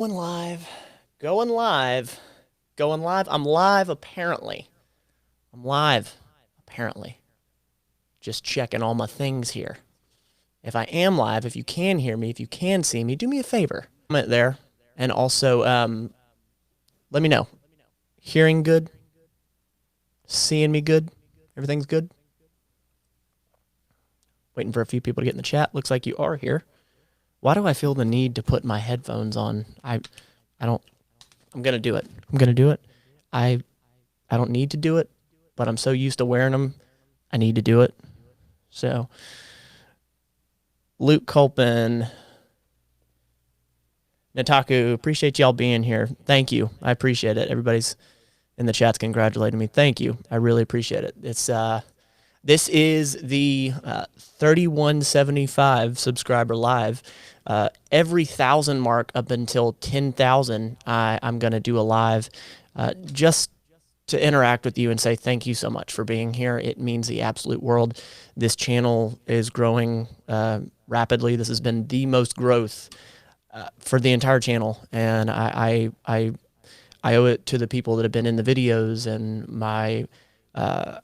Going live, going live, going live. I'm live, apparently. I'm live, apparently. Just checking all my things here. If I am live, if you can hear me, if you can see me, do me a favor. Comment there. And also, let me know. Hearing good? Seeing me good? Everything's good? Waiting for a few people to get in the chat. Looks like you are here. Why do I feel the need to put my headphones on? I don't. I'm gonna do it. I'm gonna do it. I don't need to do it, but I'm so used to wearing them. I need to do it. So, Luke Culpin, Nataku, appreciate y'all being here. Thank you. I appreciate it. Everybody's in the chat's congratulating me. Thank you. I really appreciate it. This is the 3175 subscriber live. Every 1,000 mark up until 10,000, I'm going to do a live just to interact with you and say thank you so much for being here. It means the absolute world. This channel is growing rapidly. This has been the most growth for the entire channel, and I owe it to the people that have been in the videos and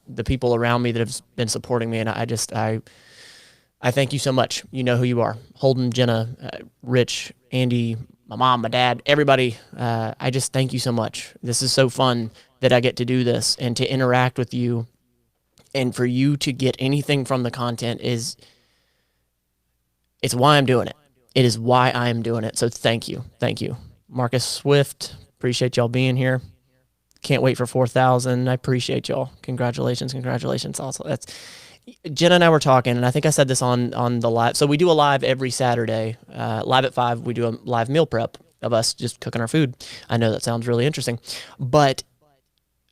the people around me that have been supporting me, and I thank you so much. You know who you are. Holden, Jenna, Rich, Andy, my mom, my dad, everybody. I just thank you so much. This is so fun that I get to do this and to interact with you, and for you to get anything from the content it's why I'm doing it. It is why I am doing it. So thank you. Thank you. Marcus Swift, appreciate y'all being here. Can't wait for 4,000. I appreciate y'all. Congratulations. Congratulations. Also, Jenna and I were talking, and I think I said this on the live. So we do a live every Saturday, live at 5. We do a live meal prep of us just cooking our food. I know that sounds really interesting, but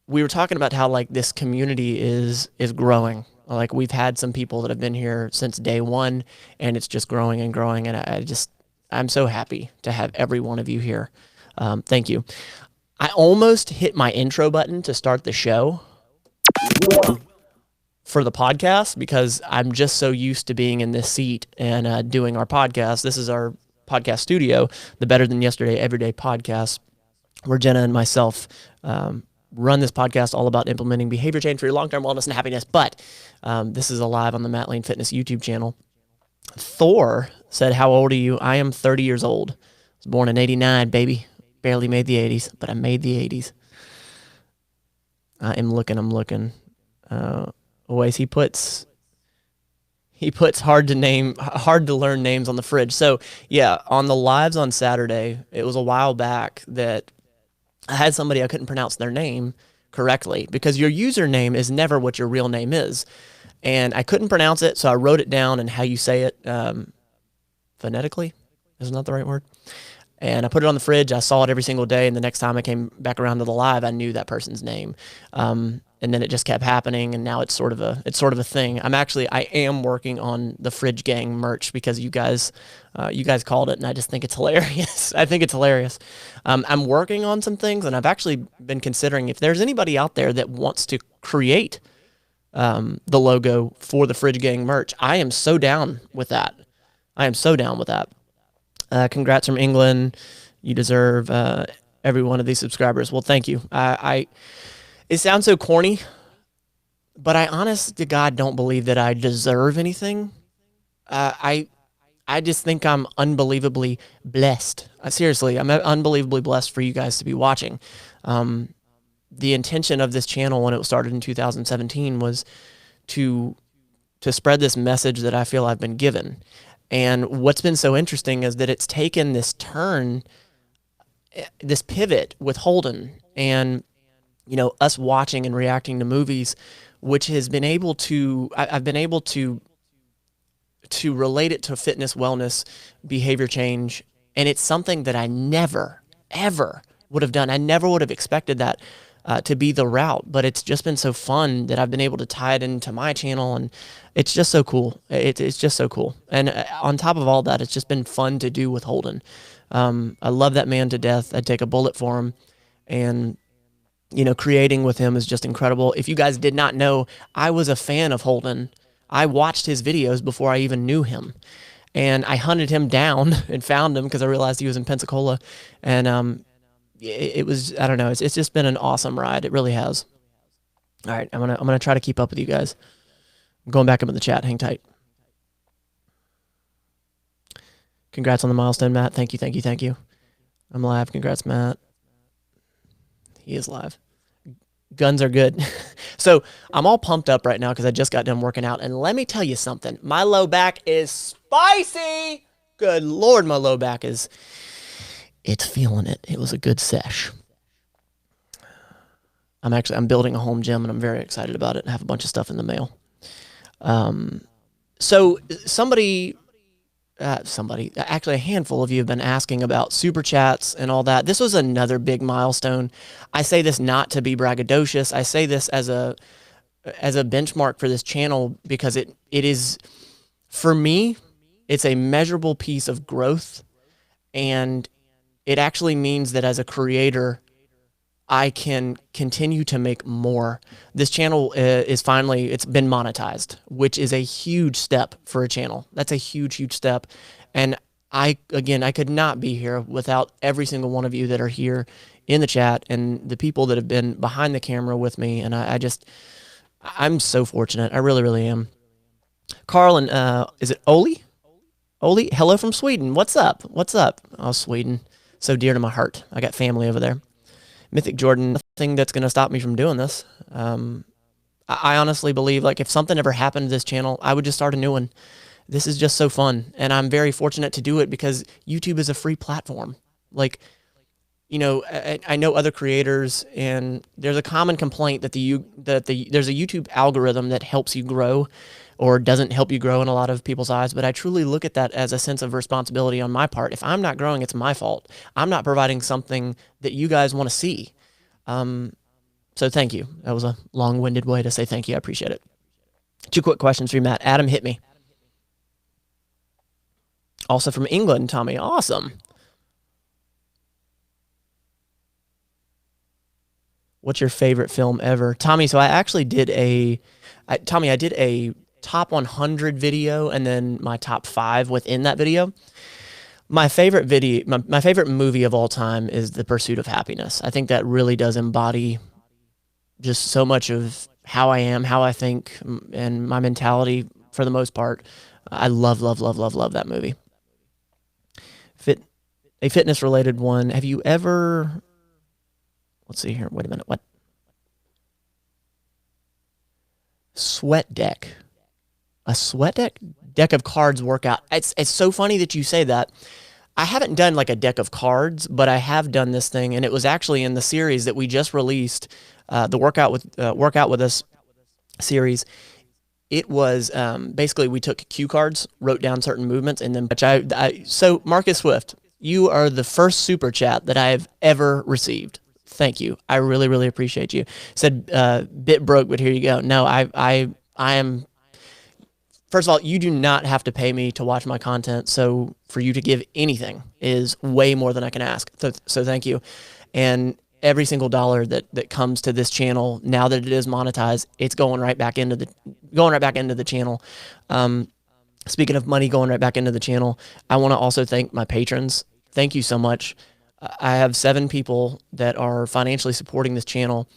we were talking about how like this community is growing. Like we've had some people that have been here since day one, and it's just growing and growing. And I'm so happy to have every one of you here. Thank you. I almost hit my intro button to start the show for the podcast because I'm just so used to being in this seat and doing our podcast. This is our podcast studio, the Better Than Yesterday Everyday podcast, where Jenna and myself run this podcast all about implementing behavior change for your long-term wellness and happiness. But this is a live on the Matt Lane Fitness YouTube channel. Thor said, how old are you? I am 30 years old. I was born in 89, baby. Barely made the 80s, but I made the 80s. I'm looking. Always he puts hard to learn names on the fridge. So yeah, on the lives on Saturday, it was a while back that I had somebody, I couldn't pronounce their name correctly because your username is never what your real name is. And I couldn't pronounce it, so I wrote it down and how you say it phonetically. Isn't that the right word? And I put it on the fridge. I saw it every single day. And the next time I came back around to the live, I knew that person's name. And then it just kept happening. And now it's sort of a thing. I am working on the Fridge Gang merch because you guys called it, and I just think it's hilarious. I think it's hilarious. I'm working on some things, and I've actually been considering if there's anybody out there that wants to create the logo for the Fridge Gang merch. I am so down with that. Congrats from England. You deserve every one of these subscribers. Well, thank you. It sounds so corny, but I honest to God don't believe that I deserve anything. I just think I'm unbelievably blessed. Seriously, I'm unbelievably blessed for you guys to be watching. The intention of this channel when it started in 2017 was to spread this message that I feel I've been given. And what's been so interesting is that it's taken this turn, this pivot with Holden and, you know, us watching and reacting to movies, which has been able to, I've been able to relate it to fitness, wellness, behavior change. And it's something that I never, ever would have done. I never would have expected that to be the route, but it's just been so fun that I've been able to tie it into my channel, and it's just so cool. It's just so cool. And on top of all that, it's just been fun to do with Holden. I love that man to death. I'd take a bullet for him, and you know, creating with him is just incredible. If you guys did not know, I was a fan of Holden. I watched his videos before I even knew him. and I hunted him down and found him because I realized he was in Pensacola, and it was, I don't know, it's just been an awesome ride. It really has. All right, I'm gonna try to keep up with you guys. I'm going back up in the chat. Hang tight. Congrats on the milestone, Matt. Thank you, thank you, thank you. I'm live. Congrats, Matt. He is live. Guns are good. So I'm all pumped up right now because I just got done working out. And let me tell you something. My low back is spicy. Good Lord, my low back is, it's feeling it. It was a good sesh. I'm building a home gym and I'm very excited about it. I have a bunch of stuff in the mail. So somebody, actually a handful of you have been asking about super chats and all that. This was another big milestone. I say this not to be braggadocious. I say this as a benchmark for this channel because it is, for me, it's a measurable piece of growth, and it actually means that as a creator, I can continue to make more. This channel is finally, it's been monetized, which is a huge step for a channel. That's a huge, huge step. And I could not be here without every single one of you that are here in the chat and the people that have been behind the camera with me. And I'm so fortunate. I really, really am. Carl and, is it Oli? Oli, hello from Sweden. What's up? What's up? Oh, Sweden. So dear to my heart. I got family over there. Mythic Jordan, nothing that's going to stop me from doing this. I honestly believe, like, if something ever happened to this channel, I would just start a new one. This is just so fun, and I'm very fortunate to do it because YouTube is a free platform. Like, you know, I know other creators, and there's a common complaint that there's a YouTube algorithm that helps you grow or doesn't help you grow in a lot of people's eyes, but I truly look at that as a sense of responsibility on my part. If I'm not growing, it's my fault. I'm not providing something that you guys want to see. So thank you. That was a long-winded way to say thank you. I appreciate it. 2 quick questions for you, Matt. Adam, hit me. Also from England, Tommy. Awesome. What's your favorite film ever? Tommy, so I actually did I did a top 100 video and then my top 5 within that video. My favorite my favorite movie of all time is The Pursuit of Happiness. I think that really does embody just so much of how I am, how I think, and my mentality for the most part. I love, love, love, love, love that movie. A fitness related one. Have you ever, let's see here. Wait a minute. What? Sweat deck. A sweat deck? Deck of cards workout. It's so funny that you say that. I haven't done like a deck of cards, but I have done this thing, and it was actually in the series that we just released, the Workout with Us series. It was basically we took cue cards, wrote down certain movements, and then so Marcus Swift, you are the first super chat that I have ever received. Thank you. I really, really appreciate you. Said bit broke, but here you go. No, I am. First of all, you do not have to pay me to watch my content, so for you to give anything is way more than I can ask. So thank you. And every single dollar that comes to this channel, now that it is monetized, it's going right back into the channel. Speaking of money going right back into the channel, I want to also thank my patrons. Thank you so much. I have 7 people that are financially supporting this channel.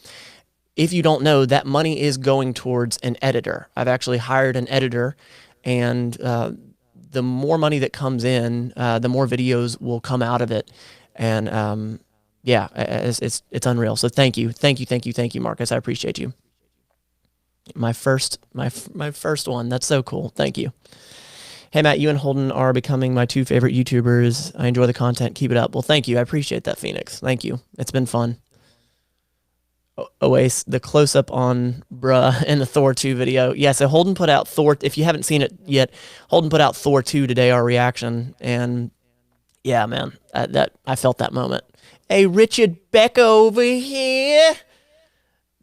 If you don't know, that money is going towards an editor. I've actually hired an editor, and the more money that comes in, the more videos will come out of it. And yeah, it's unreal. So thank you, Marcus. I appreciate you. My first one. That's so cool. Thank you. Hey, Matt, you and Holden are becoming my 2 favorite YouTubers. I enjoy the content. Keep it up. Well, thank you. I appreciate that, Phoenix. Thank you. It's been fun. Oasis, the close-up on Bruh in the Thor 2 video. Yeah, so Holden put out Thor. If you haven't seen it yet, Holden put out Thor 2 today, our reaction. And yeah, man, I felt that moment. Hey, Richard Becca over here.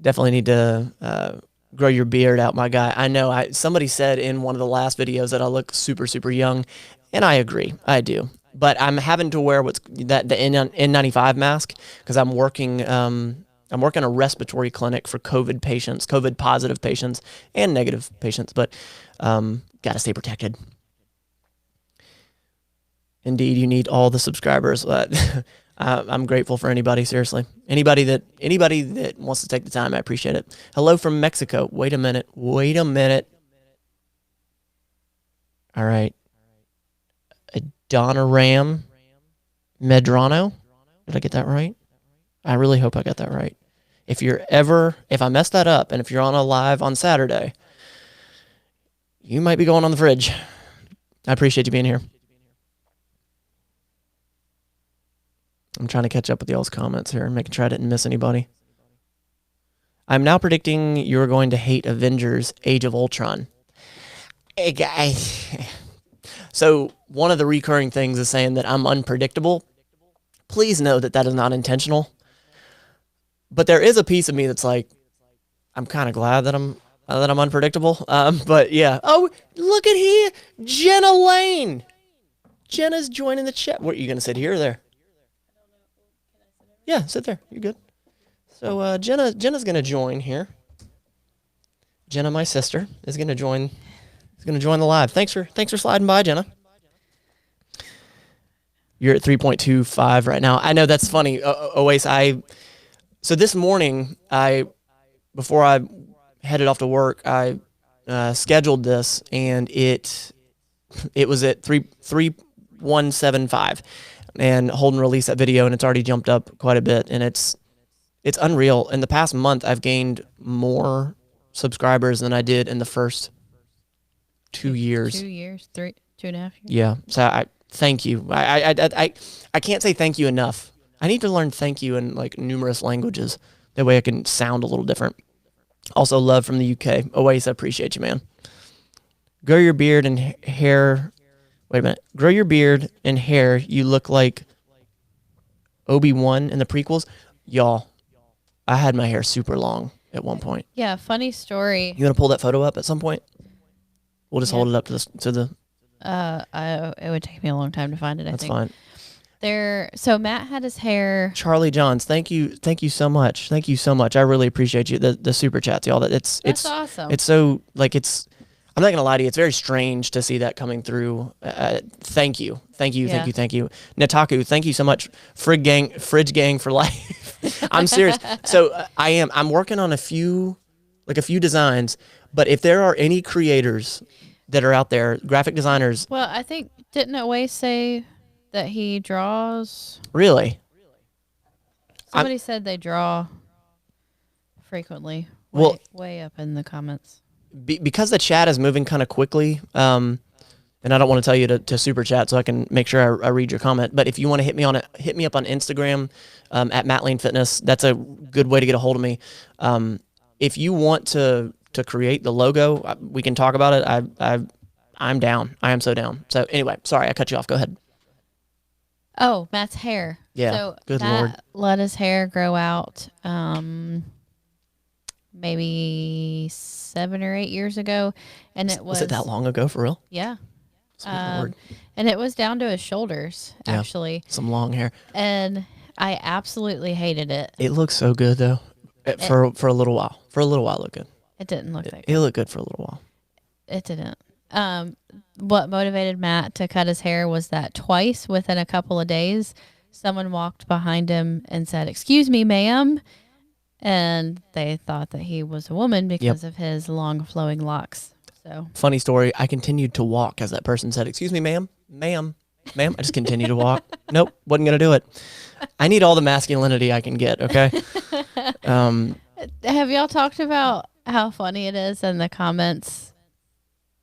Definitely need to grow your beard out, my guy. I know somebody said in one of the last videos that I look super, super young, and I agree. I do. But I'm having to wear the N95 mask because I'm working a respiratory clinic for COVID patients, COVID positive patients, and negative patients, but got to stay protected. Indeed, you need all the subscribers. I'm grateful for anybody, seriously. Anybody that wants to take the time, I appreciate it. Hello from Mexico. Wait a minute. All right. Adoniram Medrano. Did I get that right? I really hope I got that right. If I messed that up, and if you're on a live on Saturday, you might be going on the fridge. I appreciate you being here. I'm trying to catch up with y'all's comments here and making sure I didn't miss anybody. I'm now predicting you're going to hate Avengers Age of Ultron. Hey, guys. So one of the recurring things is saying that I'm unpredictable. Please know that that is not intentional. But there is a piece of me that's like, I'm kind of glad that I'm unpredictable. But yeah. Oh, look at here, Jenna Lane. Jenna's joining the chat. What are you gonna sit here or there? Yeah, sit there. You're good. So Jenna's gonna join here. Jenna, my sister, is gonna join the live. Thanks for sliding by, Jenna. You're at 3.25 right now. I know that's funny. Oasis, so this morning, before I headed off to work, I scheduled this, and it was at 3.175, and Holden released that video, and it's already jumped up quite a bit, and it's unreal. In the past month, I've gained more subscribers than I did in the first 2 years. 2 years, 2.5 years. Yeah. So I thank you. I can't say thank you enough. I need to learn thank you in like numerous languages. That way I can sound a little different. Also, love from the UK. Oasis, I appreciate you, man. Grow your beard and hair. Wait a minute. Grow your beard and hair. You look like Obi-Wan in the prequels. Y'all, I had my hair super long at one point. Yeah, funny story. You want to pull that photo up at some point? We'll just hold it up to the. It would take me a long time to find it. That's fine. So Matt had his hair. Charlie Johns, thank you so much. Thank you so much. I really appreciate you. The super chats, y'all. That's awesome. It's so like I'm not gonna lie to you. It's very strange to see that coming through. Thank you. Nataku, thank you so much. Fridge gang for life. I'm serious. So I'm working on a few designs. But if there are any creators that are out there, graphic designers. Well, I think didn't Oasis say that he draws? Really? Somebody said they draw frequently. Way up in the comments. Because the chat is moving kind of quickly, and I don't want to tell you to super chat so I can make sure I read your comment. But if you want to hit me up on Instagram at Matt Lane Fitness. That's a good way to get a hold of me. If you want to create the logo, we can talk about it. I'm down. I am so down. So anyway, sorry, I cut you off. Go ahead. Oh, Matt's hair. Yeah. So good Matt Lord. let his hair grow out maybe 7 or 8 years ago, and Was it that long ago for real? Yeah. Sweet Lord. And it was down to his shoulders, actually. Some long hair. And I absolutely hated it. It looks so good though. For a little while. For a little while, it looked good. It didn't look that good. It looked good for a little while. It didn't. What motivated Matt to cut his hair was that twice within a couple of days, someone walked behind him and said, "Excuse me, ma'am." And they thought that he was a woman because of his long flowing locks. So funny story. I continued to walk as that person said, "Excuse me, ma'am. I just continued to walk. Nope. Wasn't going to do it. I need all the masculinity I can get. Okay. Have y'all talked about how funny it is in the comments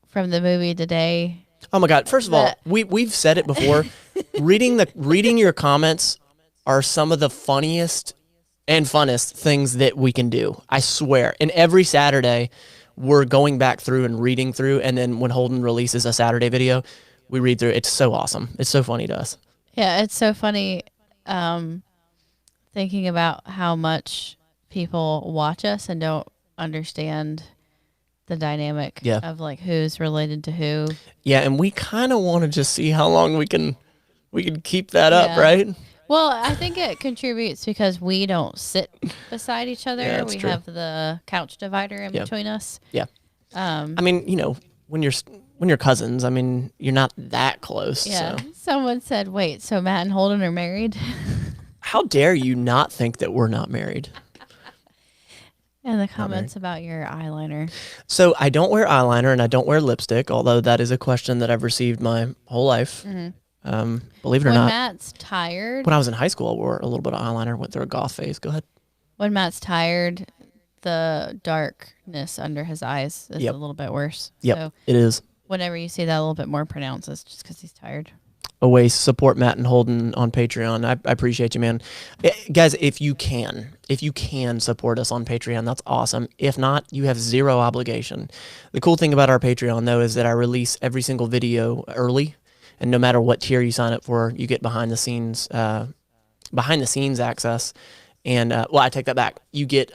from the movie today? Oh my God. First of all, we've said it before. reading your comments are some of the funniest and funnest things that we can do. I swear. And every Saturday we're going back through and reading through. And then when Holden releases a Saturday video, we read through. It's so awesome. It's so funny to us. Yeah. It's so funny. Thinking about how much people watch us and don't understand the dynamic of like who's related to who. Yeah, and we kind of want to just see how long we can keep that up, right? Well, I think it contributes because we don't sit beside each other. Yeah, have the couch divider in between us. Yeah. I mean, when you're when you're cousins, I mean, you're not that close. Yeah. So. Someone said, wait, so Matt and Holden are married? How dare you not think that we're not married? And the comments about your eyeliner. So I don't wear eyeliner and I don't wear lipstick, although that is a question that I've received my whole life. Believe it or When not. Matt's tired, When I was in high school, I wore a little bit of eyeliner, went through a goth phase. Go ahead. when Matt's tired, the darkness under his eyes is Yep. a little bit worse. Yep, So it is. whenever you see that a little bit more pronounced, it's just because he's tired. Always support Matt and Holden on Patreon. I appreciate you, man. Guys, if you can support us on Patreon, that's awesome. If not, you have zero obligation. The cool thing about our Patreon, though, is that I release every single video early, and no matter what tier you sign up for, you get behind the scenes access. And well, I take that back. You get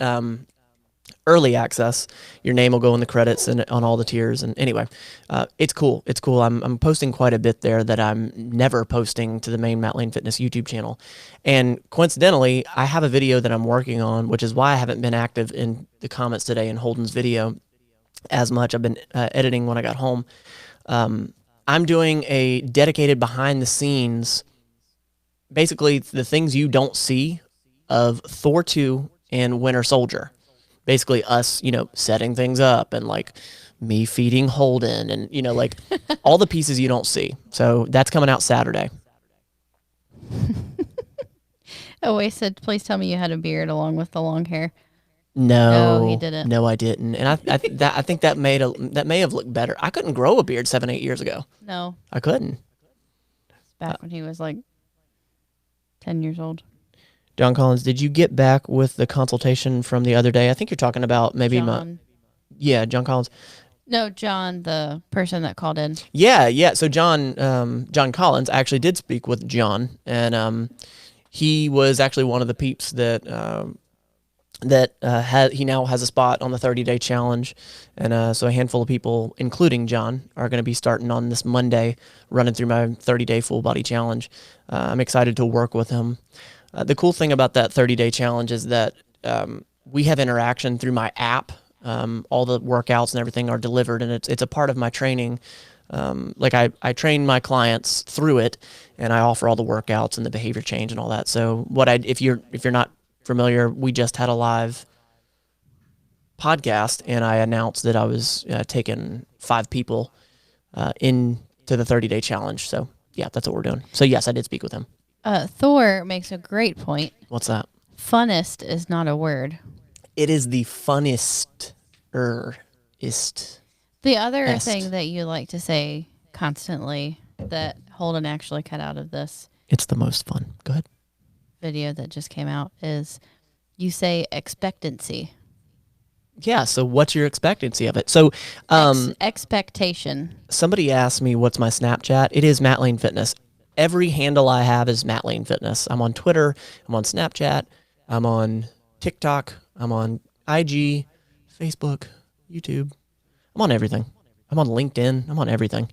early access. Your name will go in the credits and on all the tiers. And anyway, it's cool. It's cool. I'm posting quite a bit there that I'm never posting to the main Matt Lane Fitness YouTube channel. And coincidentally, I have a video that I'm working on, which is why I haven't been active in the comments today in Holden's video as much. I've been editing when I got home. I'm doing a dedicated behind the scenes, basically the things you don't see of Thor 2 and Winter Soldier. Basically us, setting things up and like me feeding Holden and, like all the pieces you don't see. So that's coming out Saturday. Wait, said, please tell me you had a beard along with the long hair. No, he didn't. No, I didn't. And I think that may have looked better. I couldn't grow a beard 7-8 years ago. No. I couldn't. Back when he was like 10 years old. John Collins, did you get back with the consultation from the other day? I think you're talking about maybe John. John Collins. No, John, the person that called in. Yeah. So John Collins actually did speak with John, and he was actually one of the peeps that he now has a spot on the 30-day challenge, and so a handful of people, including John, are going to be starting on this Monday, running through my 30-day full body challenge. I'm excited to work with him. The cool thing about that 30-day challenge is that we have interaction through my app. All the workouts and everything are delivered, and it's a part of my training. I train my clients through it, and I offer all the workouts and the behavior change and all that. So if you're not familiar, we just had a live podcast, and I announced that I was taking 5 people into the 30-day challenge. So yeah, that's what we're doing. So yes, I did speak with him. Thor makes a great point. What's that? Funnest is not a word. It is the funnest. The other thing that you like to say constantly that Holden actually cut out of this. It's the most fun. Go ahead. Video that just came out is you say expectancy. Yeah. So what's your expectancy of it? So expectation. Somebody asked me what's my Snapchat. It is Matt Lane Fitness. Every handle I have is Matt Lane Fitness. I'm on Twitter. I'm on Snapchat. I'm on TikTok. I'm on IG, Facebook, YouTube. I'm on everything. I'm on LinkedIn. I'm on everything.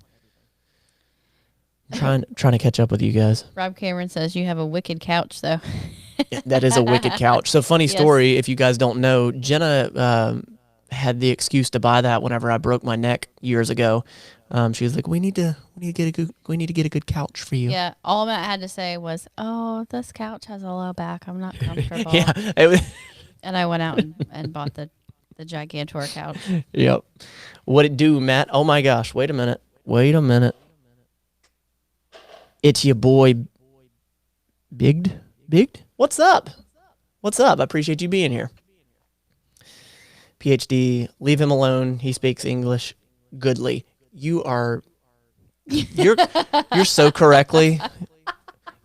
I'm trying to catch up with you guys. Rob Cameron says you have a wicked couch, though. That is a wicked couch. So funny story, if you guys don't know, Jenna had the excuse to buy that whenever I broke my neck years ago. She was like, "We need to get a good couch for you." Yeah, all Matt had to say was, "Oh, this couch has a low back. I'm not comfortable." Yeah, and I went out and bought the Gigantor couch. Yep. What'd it do, Matt? Oh my gosh! Wait a minute. It's your boy, Bigd. What's up? I appreciate you being here. PhD, leave him alone. He speaks English goodly. You're so correctly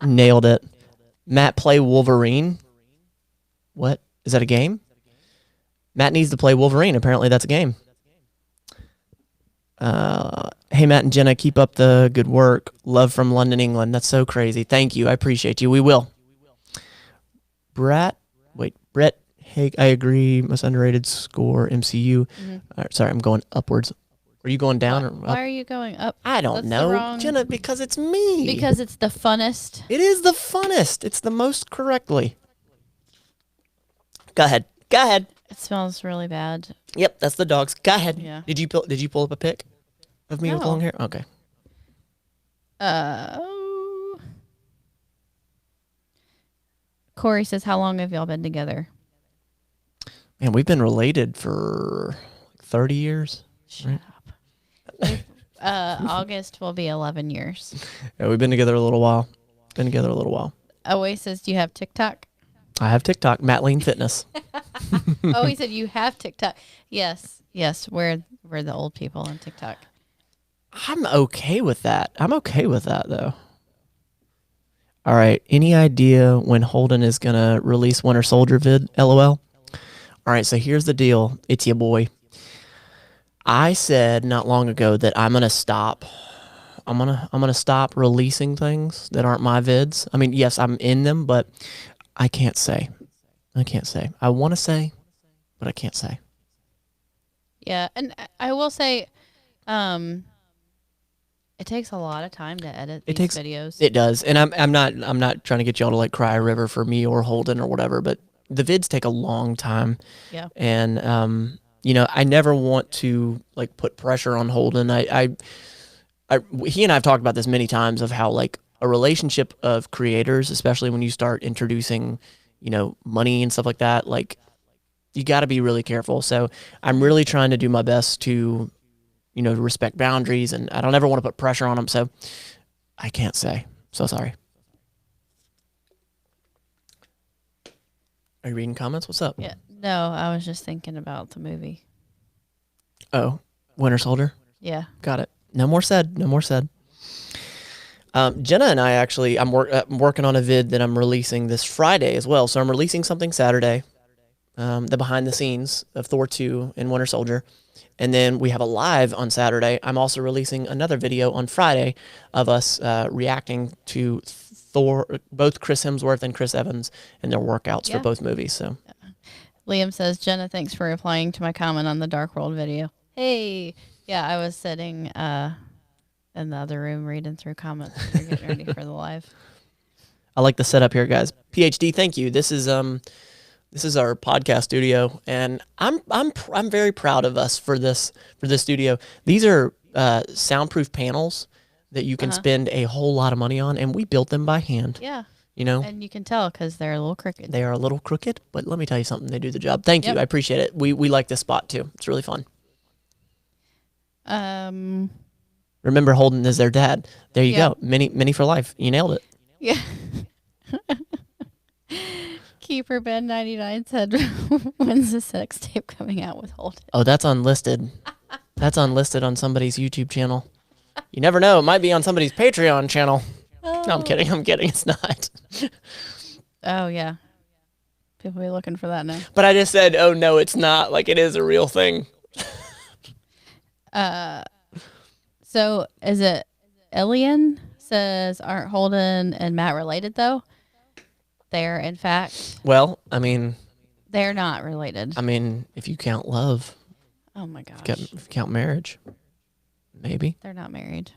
nailed it. Matt, play Wolverine. What? Is that a game? Matt needs to play Wolverine. Apparently that's a game. Hey, Matt and Jenna, keep up the good work. Love from London, England. That's so crazy. Thank you. I appreciate you. We will. Brett Haig, I agree. Most underrated score, MCU. Sorry, I'm going upwards. Are you going down or up? Why are you going up? I don't know, Jenna, because it's me. Because it's the funnest. It is the funnest. It's the most correctly. Go ahead. It smells really bad. Yep, that's the dogs. Go ahead. Yeah. Did you pull up a pic? of me with No. long hair? Okay. Corey says, how long have y'all been together? Man, we've been related for 30 years. Shut Right. up. August will be 11 years. Yeah, we've been together a little while. Been together a little while. Oasis, do you have TikTok? I have TikTok, Matt Lean Fitness. Oh, he said you have TikTok. Yes, we're the old people on TikTok. I'm okay with that. Though. All right. Any idea when Holden is going to release Winter Soldier vid? LOL. All right. So here's the deal. It's your boy. I said not long ago that I'm going to stop. I'm gonna stop releasing things that aren't my vids. I mean, yes, I'm in them, but I can't say. I want to say, but I can't say. Yeah, and I will say, it takes a lot of time to edit these videos. It does, and I'm not trying to get y'all to like cry a river for me or Holden or whatever, but the vids take a long time. Yeah, and you know, I never want to like put pressure on Holden. He and I have talked about this many times of how like a relationship of creators, especially when you start introducing, you know, money and stuff like that, like you got to be really careful. So I'm really trying to do my best to, you know, respect boundaries, and I don't ever want to put pressure on them. So I can't say. So sorry. Are you reading comments? What's up? yeah. No, I was just thinking about the movie. Oh, Winter Soldier. Yeah, Got it. No more said. Jenna and I actually, I'm working on a vid that I'm releasing this Friday as well. So I'm releasing something Saturday, the behind the scenes of Thor 2 and Winter Soldier. And then we have a live on Saturday. I'm also releasing another video on Friday of us reacting to Thor, both Chris Hemsworth and Chris Evans, and their workouts for both movies. So Liam says, Jenna, thanks for replying to my comment on the Dark World video. Hey. Yeah, I was sitting in the other room reading through comments and getting ready for the live. I like the setup here, guys. PhD, thank you. This is our podcast studio, and I'm very proud of us for this studio. These are soundproof panels that you can spend a whole lot of money on, and we built them by hand. Yeah. You know, and you can tell because they're a little crooked. They are a little crooked, but let me tell you something. They do the job. Thank you. I appreciate it. We like this spot too. It's really fun. Remember, Holden is their dad. There you go. Mini for life. You nailed it. Yeah. Keeper Ben 99 said, "When's the sex tape coming out with Holden?" Oh, that's unlisted. That's unlisted on somebody's YouTube channel. You never know. It might be on somebody's Patreon channel. No, I'm kidding. It's not. Oh yeah. People be looking for that now. But I just said, oh no, it's not. Like it is a real thing. So is it Elian says, aren't Holden and Matt related though? They're in fact. Well, I mean. They're not related. I mean, if you count love. Oh my gosh. If you count marriage. Maybe. They're not married.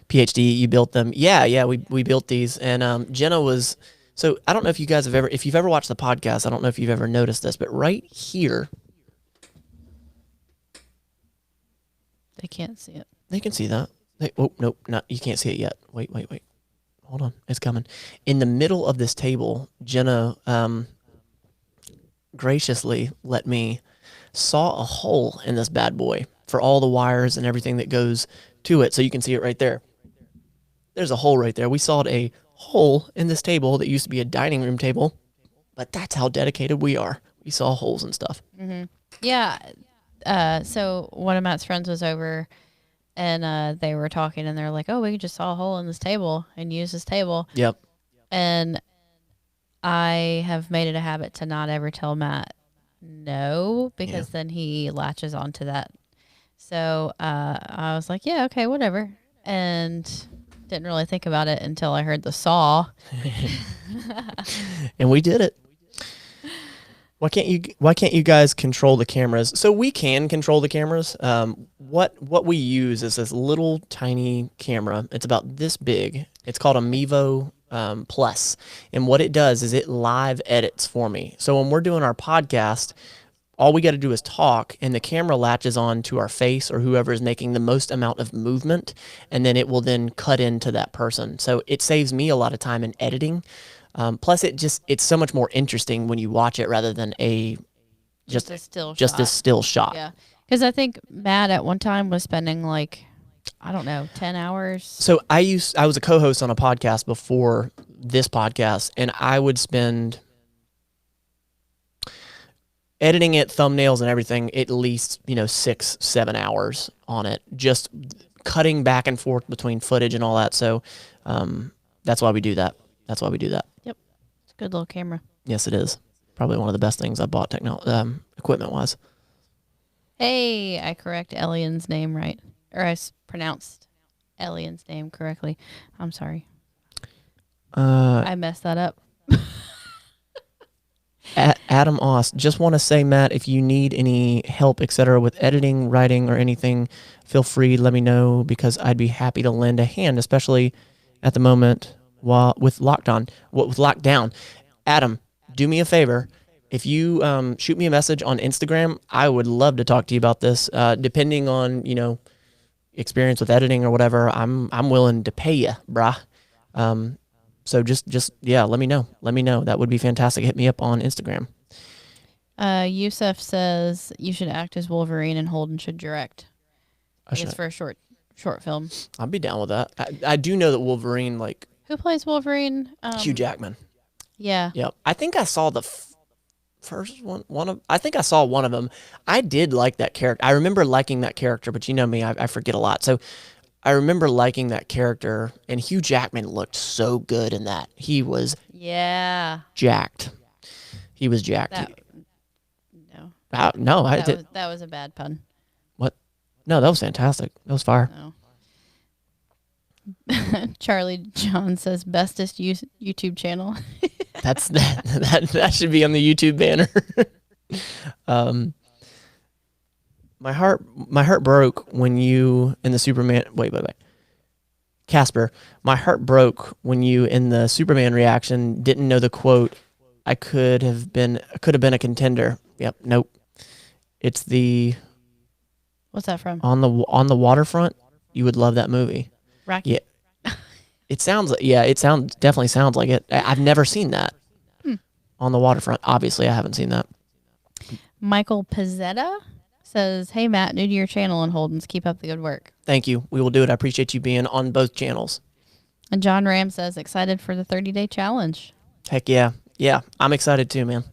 PhD, you built them. Yeah, we built these. And Jenna was, so I don't know if you guys have ever, if you've ever watched the podcast, I don't know if you've ever noticed this, but right here. They can't see it. They can see that. Oh, nope, not, you can't see it yet. Wait. Hold on, it's coming. In the middle of this table, Jenna graciously let me saw a hole in this bad boy for all the wires and everything that goes to it. So you can see it right there. There's a hole right there. We sawed a hole in this table that used to be a dining room table, but that's how dedicated we are. We saw holes and stuff. Mm-hmm. Yeah. So one of Matt's friends was over and they were talking and they're like, oh, we just saw a hole in this table and use this table. Yep. And I have made it a habit to not ever tell Matt no, because then he latches onto that. So I was like, yeah, okay, whatever. And didn't really think about it until I heard the saw. And we did it. Why can't you guys control the cameras? So we can control the cameras. What we use is this little tiny camera. It's about this big. It's called a Mevo Plus. And what it does is it live edits for me. So when we're doing our podcast, all we got to do is talk, and the camera latches on to our face or whoever is making the most amount of movement, and then it will then cut into that person. So it saves me a lot of time in editing. Plus, it's so much more interesting when you watch it rather than just a still just shot. a still shot. Yeah, because I think Matt at one time was spending like, I don't know, 10 hours. So I was a co-host on a podcast before this podcast, and I would spend editing it, thumbnails and everything, at least 6-7 hours on it, just cutting back and forth between footage and all that. So that's why we do that. That's why we do that. Yep, it's a good little camera. Yes, it is. Probably one of the best things I bought equipment wise. Hey, I correct Elian's name right, or I pronounced Elian's name correctly. I'm sorry. I messed that up. Adam Oss, just want to say, Matt, if you need any help, etc., with editing, writing, or anything, feel free to let me know, because I'd be happy to lend a hand, especially at the moment with lockdown. Adam, do me a favor. If you shoot me a message on Instagram, I would love to talk to you about this. Depending on experience with editing or whatever, I'm willing to pay you, brah. So just let me know. Let me know. That would be fantastic. Hit me up on Instagram. Yusuf says you should act as Wolverine and Holden should direct. I guess for a short film. I'd be down with that. I do know that Wolverine, like, who plays Wolverine? Hugh Jackman. Yeah. Yep. I think I saw the first one. I think I saw one of them. I did like that character. I remember liking that character, but you know me, I forget a lot. So I remember liking that character, and Hugh Jackman looked so good in that. He was jacked. He was jacked. That was a bad pun. What? No, that was fantastic. That was fire. No. Charlie John says bestest YouTube channel. that should be on the YouTube banner. My heart broke when you in the Superman. Wait. Casper, my heart broke when you in the Superman reaction didn't know the quote. I could have been a contender. Yep. Nope. It's the. What's that from? On the waterfront. You would love that movie. Rocky. Yeah. It definitely sounds like it. I've never seen that. On the waterfront. Obviously, I haven't seen that. Michael Pizzetta says, hey, Matt, new to your channel and Holden's. Keep up the good work. Thank you. We will do it. I appreciate you being on both channels. And John Ram says, excited for the 30-day challenge. Heck yeah. Yeah, I'm excited too, man.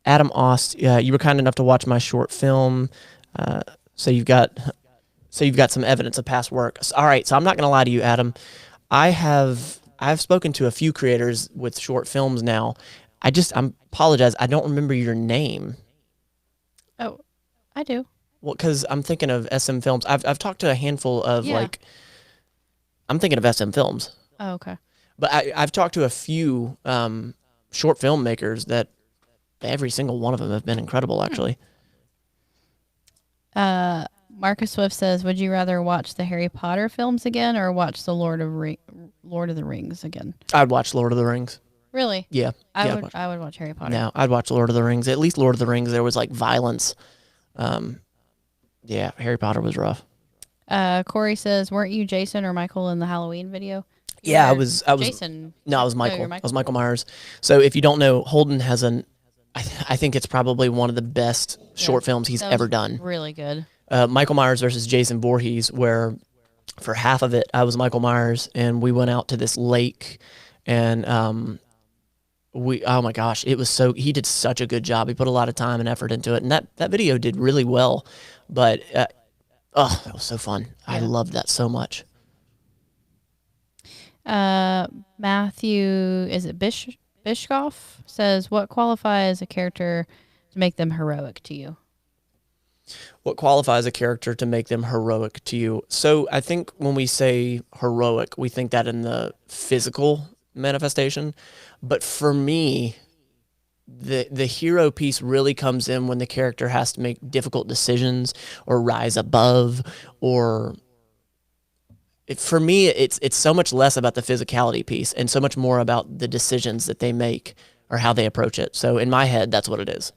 Adam Ost, you were kind enough to watch my short film. So you've got some evidence of past work. All right, so I'm not going to lie to you, Adam. I've spoken to a few creators with short films now. I apologize. I don't remember your name. Oh, I do. Well, because I'm thinking of SM Films. I've talked to a handful of I'm thinking of SM Films. Oh, okay. But I've talked to a few short filmmakers that every single one of them have been incredible, actually. Marcus Swift says, would you rather watch the Harry Potter films again or watch the Lord of the Rings again? I'd watch Lord of the Rings. Really? Yeah. I would watch Harry Potter. No, I'd watch Lord of the Rings. At least Lord of the Rings, there was like violence. Yeah, Harry Potter was rough. Corey says, weren't you Jason or Michael in the Halloween video? Yeah, I was Jason. No, I was Michael. I was Michael Myers. So if you don't know, Holden has I think it's probably one of the best short films he's ever done. Really good. Michael Myers versus Jason Voorhees, where for half of it I was Michael Myers, and we went out to this lake, and oh my gosh, he did such a good job. He put a lot of time and effort into it, and that video did really well. But that was so fun. Yeah. I loved that so much. Matthew, is it Bishkoff says, what qualifies a character to make them heroic to you? What qualifies a character to make them heroic to you? So I think when we say heroic, we think that in the physical manifestation. But for me, the hero piece really comes in when the character has to make difficult decisions or rise above, or for me, it's so much less about the physicality piece and so much more about the decisions that they make or how they approach it. So in my head, that's what it is,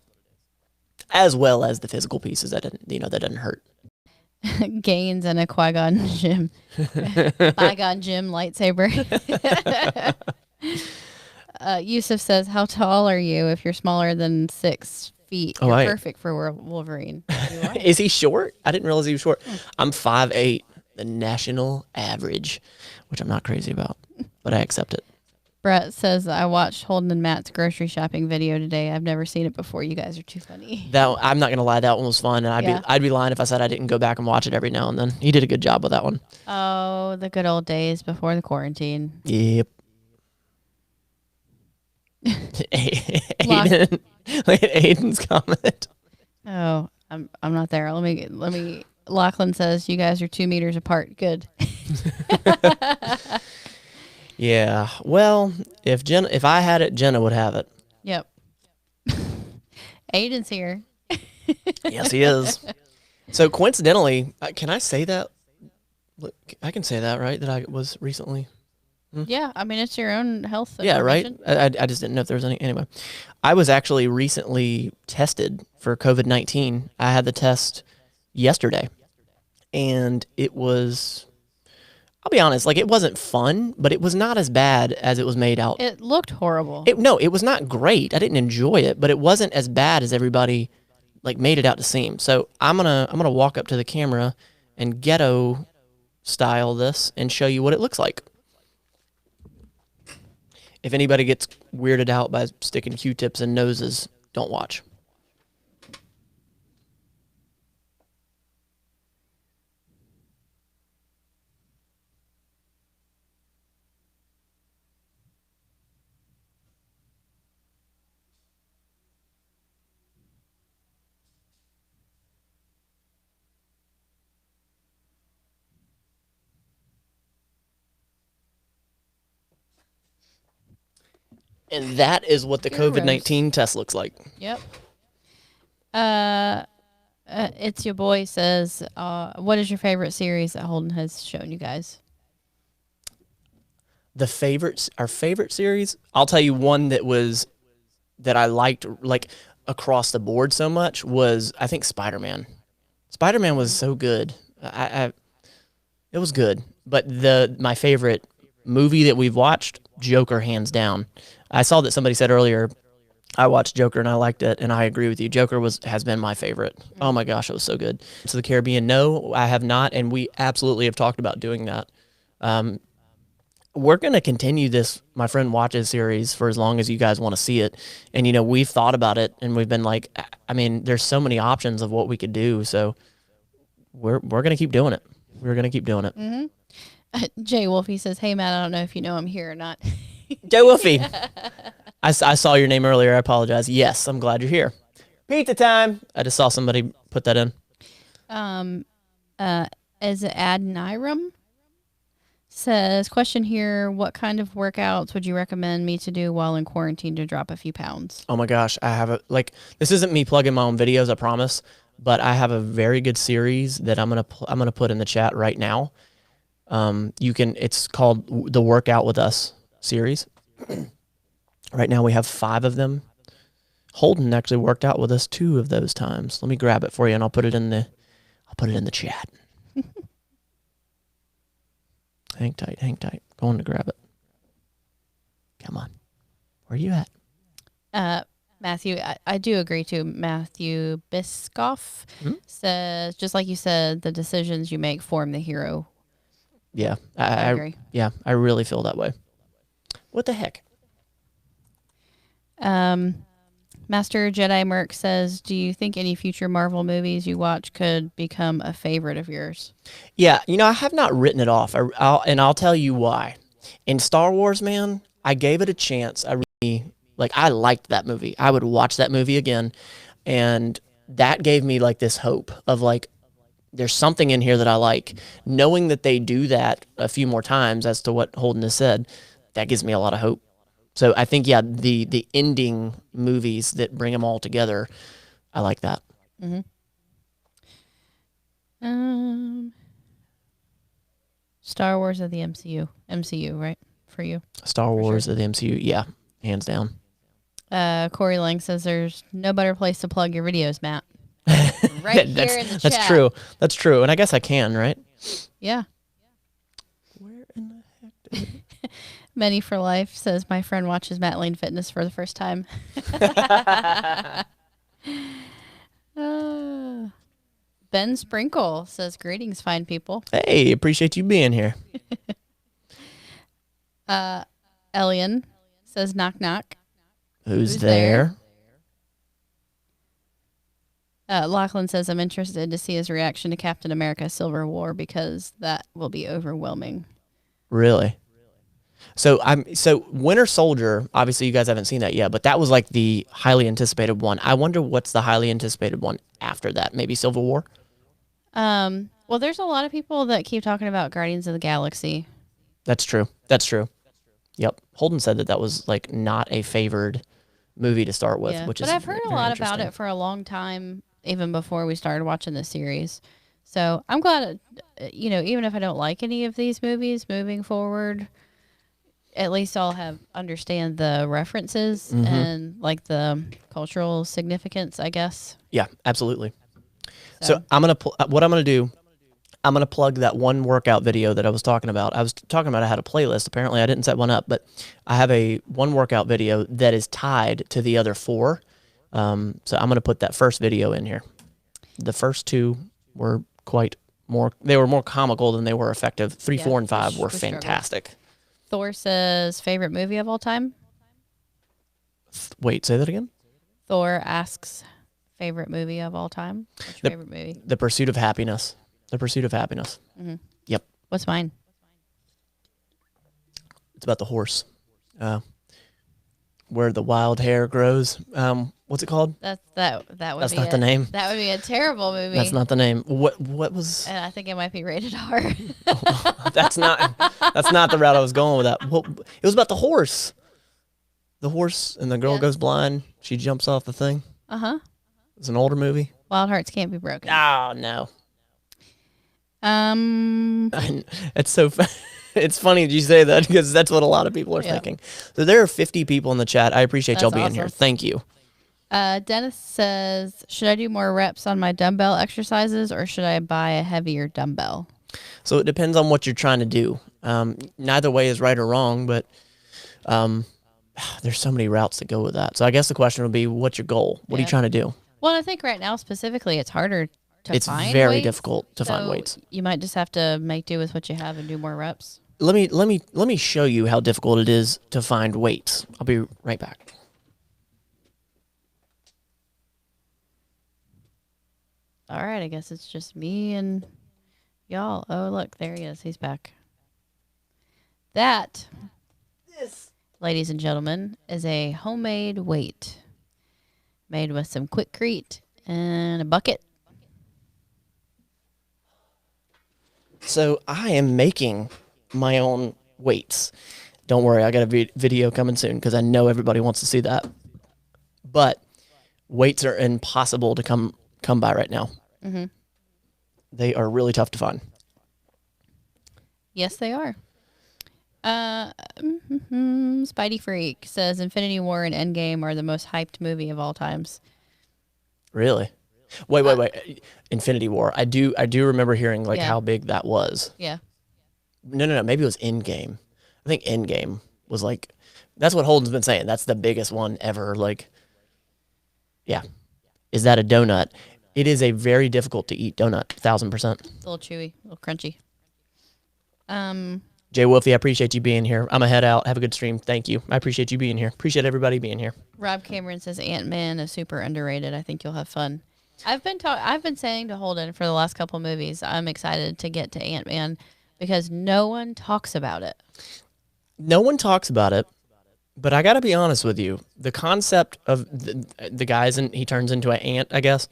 as well as the physical pieces that that doesn't hurt. Gains and a Qui-Gon Jinn. Qui-Gon Jinn lightsaber. Yusuf says, how tall are you? If you're smaller than 6 feet, you're perfect for Wolverine. Is he short? I didn't realize he was short. I'm 5'8", the national average, which I'm not crazy about, but I accept it. Brett says, I watched Holden and Matt's grocery shopping video today. I've never seen it before. You guys are too funny. I'm not gonna lie, that one was fun, and I'd be lying if I said I didn't go back and watch it every now and then. He did a good job with that one. Oh, the good old days before the quarantine. Yep. Aiden, look at Aiden's comment. Oh, I'm not there. Let me. Lachlan says, you guys are 2 meters apart. Good. Yeah. Well, if I had it, Jenna would have it. Yep. Aiden's here. Yes, he is. So coincidentally, can I say that? Look, I can say that, right? That I was recently. Yeah, I mean, it's your own health. Yeah, right. I just didn't know if there was any. Anyway, I was actually recently tested for COVID-19. I had the test yesterday, and it was. I'll be honest, like it wasn't fun, but it was not as bad as it was made out. It looked horrible. It was not great. I didn't enjoy it, but it wasn't as bad as everybody like made it out to seem. So I'm gonna walk up to the camera and ghetto style this and show you what it looks like. If anybody gets weirded out by sticking Q-tips in noses, don't watch. And that is what the COVID-19 test looks like. Yep. It's your boy says, what is your favorite series that Holden has shown you guys? Our favorite series, I'll tell you one that I liked like across the board so much was, I think, Spider-Man. Spider-Man was so good. It was good. But my favorite movie that we've watched, Joker, hands down. I saw that somebody said earlier, I watched Joker and I liked it, and I agree with you. Joker has been my favorite. Oh my gosh, it was so good. So the Caribbean, no, I have not, and we absolutely have talked about doing that. We're going to continue this My Friend Watches series for as long as you guys want to see it. And, we've thought about it, and we've been like, I mean, there's so many options of what we could do, so we're going to keep doing it. We're going to keep doing it. Mm-hmm. Jay Wolfie says, hey, Matt, I don't know if you know I'm here or not. Jay Wolfie. I saw your name earlier. I apologize. Yes, I'm glad you're here. Pizza time. I just saw somebody put that in. Is it Adniram? Says, question here, what kind of workouts would you recommend me to do while in quarantine to drop a few pounds? Oh my gosh, I have this isn't me plugging my own videos, I promise, but I have a very good series that I'm gonna put in the chat right now. It's called the Workout With Us series. Right now we have 5 of them. Holden actually worked out with us 2 of those times. Let me grab it for you and I'll put it in the chat. Hang tight. Going to grab it. Come on. Where are you at? Matthew, I do agree too. Matthew Biscoff says, just like you said, the decisions you make form the hero. Yeah. I agree. Yeah, I really feel that way. What the heck? Master Jedi Merc says, do you think any future Marvel movies you watch could become a favorite of yours? Yeah, I have not written it off, I'll tell you why. In Star Wars, man, I gave it a chance. I liked that movie. I would watch that movie again, and that gave me like this hope of like, there's something in here that I like. Knowing that they do that a few more times, as to what Holden has said, that gives me a lot of hope. So I think, yeah, the ending movies that bring them all together, I like that. Mm-hmm. Star Wars of the MCU, right? For you? Star Wars of the MCU, yeah, hands down. Corey Lang says there's no better place to plug your videos, Matt. Right here in the chat. That's true. That's true. And I guess I can, right? Yeah. Where in the heck did it? Many for Life says my friend watches Matt Lane Fitness for the first time. Ben Sprinkle says greetings, fine people. Hey, appreciate you being here. Elian says knock knock. Who's there? Lachlan says I'm interested to see his reaction to Captain America Civil War because that will be overwhelming. Really? So Winter Soldier, obviously you guys haven't seen that yet, but that was like the highly anticipated one. I wonder what's the highly anticipated one after that? Maybe Civil War? Well, there's a lot of people that keep talking about Guardians of the Galaxy. That's true. That's true. Yep. Holden said that was like not a favored movie to start with, which is But I've heard a lot about it for a long time, even before we started watching the series. So I'm glad, even if I don't like any of these movies moving forward, at least I'll understand the references and like the cultural significance, I guess. Yeah, absolutely. So what I'm gonna do, I'm gonna plug that one workout video that I was talking about. I was talking about I had a playlist. Apparently, I didn't set one up, but I have one workout video that is tied to the other 4. So I'm gonna put that first video in here. The first 2 were they were more comical than they were effective. 3, 4, and 5 were fantastic. Thor says favorite movie of all time. Wait, say that again. Thor asks favorite movie of all time. What's your favorite movie? The Pursuit of Happiness. The Pursuit of Happiness. Mm-hmm. Yep. What's mine? It's about the horse. Where the wild hair grows. What's it called? That's not the name. That would be a terrible movie. That's not the name. What was? And I think it might be rated R. That's not the route I was going with that. Well, it was about the horse. The horse and the girl goes blind. She jumps off the thing. Uh-huh. It's an older movie. Wild Hearts Can't Be Broken. Oh no. It's so it's funny that you say that because that's what a lot of people are thinking. So there are 50 people in the chat. I appreciate y'all being here. Thank you. Dennis says, should I do more reps on my dumbbell exercises or should I buy a heavier dumbbell? So it depends on what you're trying to do. Neither way is right or wrong, but there's so many routes that go with that. So I guess the question would be, what's your goal? What are you trying to do? Well, I think right now specifically it's harder to find It's very weights, difficult to find weights. You might just have to make do with what you have and do more reps. Let me show you how difficult it is to find weights. I'll be right back. All right, I guess it's just me and y'all. Oh, look, there he is. He's back. That, ladies and gentlemen, is a homemade weight made with some Quikrete and a bucket. So I am making my own weights. Don't worry, I got a video coming soon because I know everybody wants to see that. But weights are impossible to come by right now. Mm-hmm. They are really tough to find. Yes, they are. Spidey Freak says Infinity War and Endgame are the most hyped movie of all times. Really? Wait. Infinity War. I do remember hearing how big that was. Yeah. No. Maybe it was Endgame. I think Endgame was that's what Holden's been saying. That's the biggest one ever. Yeah. Is that a donut? It is a very difficult to eat donut. 1,000%. It's a little chewy, a little crunchy. Jay Wolfie, I appreciate you being here. I'm going to head out. Have a good stream. Thank you. I appreciate you being here. Appreciate everybody being here. Rob Cameron says Ant-Man is super underrated. I think you'll have fun. I've been saying to Holden for the last couple movies, I'm excited to get to Ant-Man because no one talks about it. No one talks about it, but I got to be honest with you. The concept of the guys and he turns into an ant, I guess,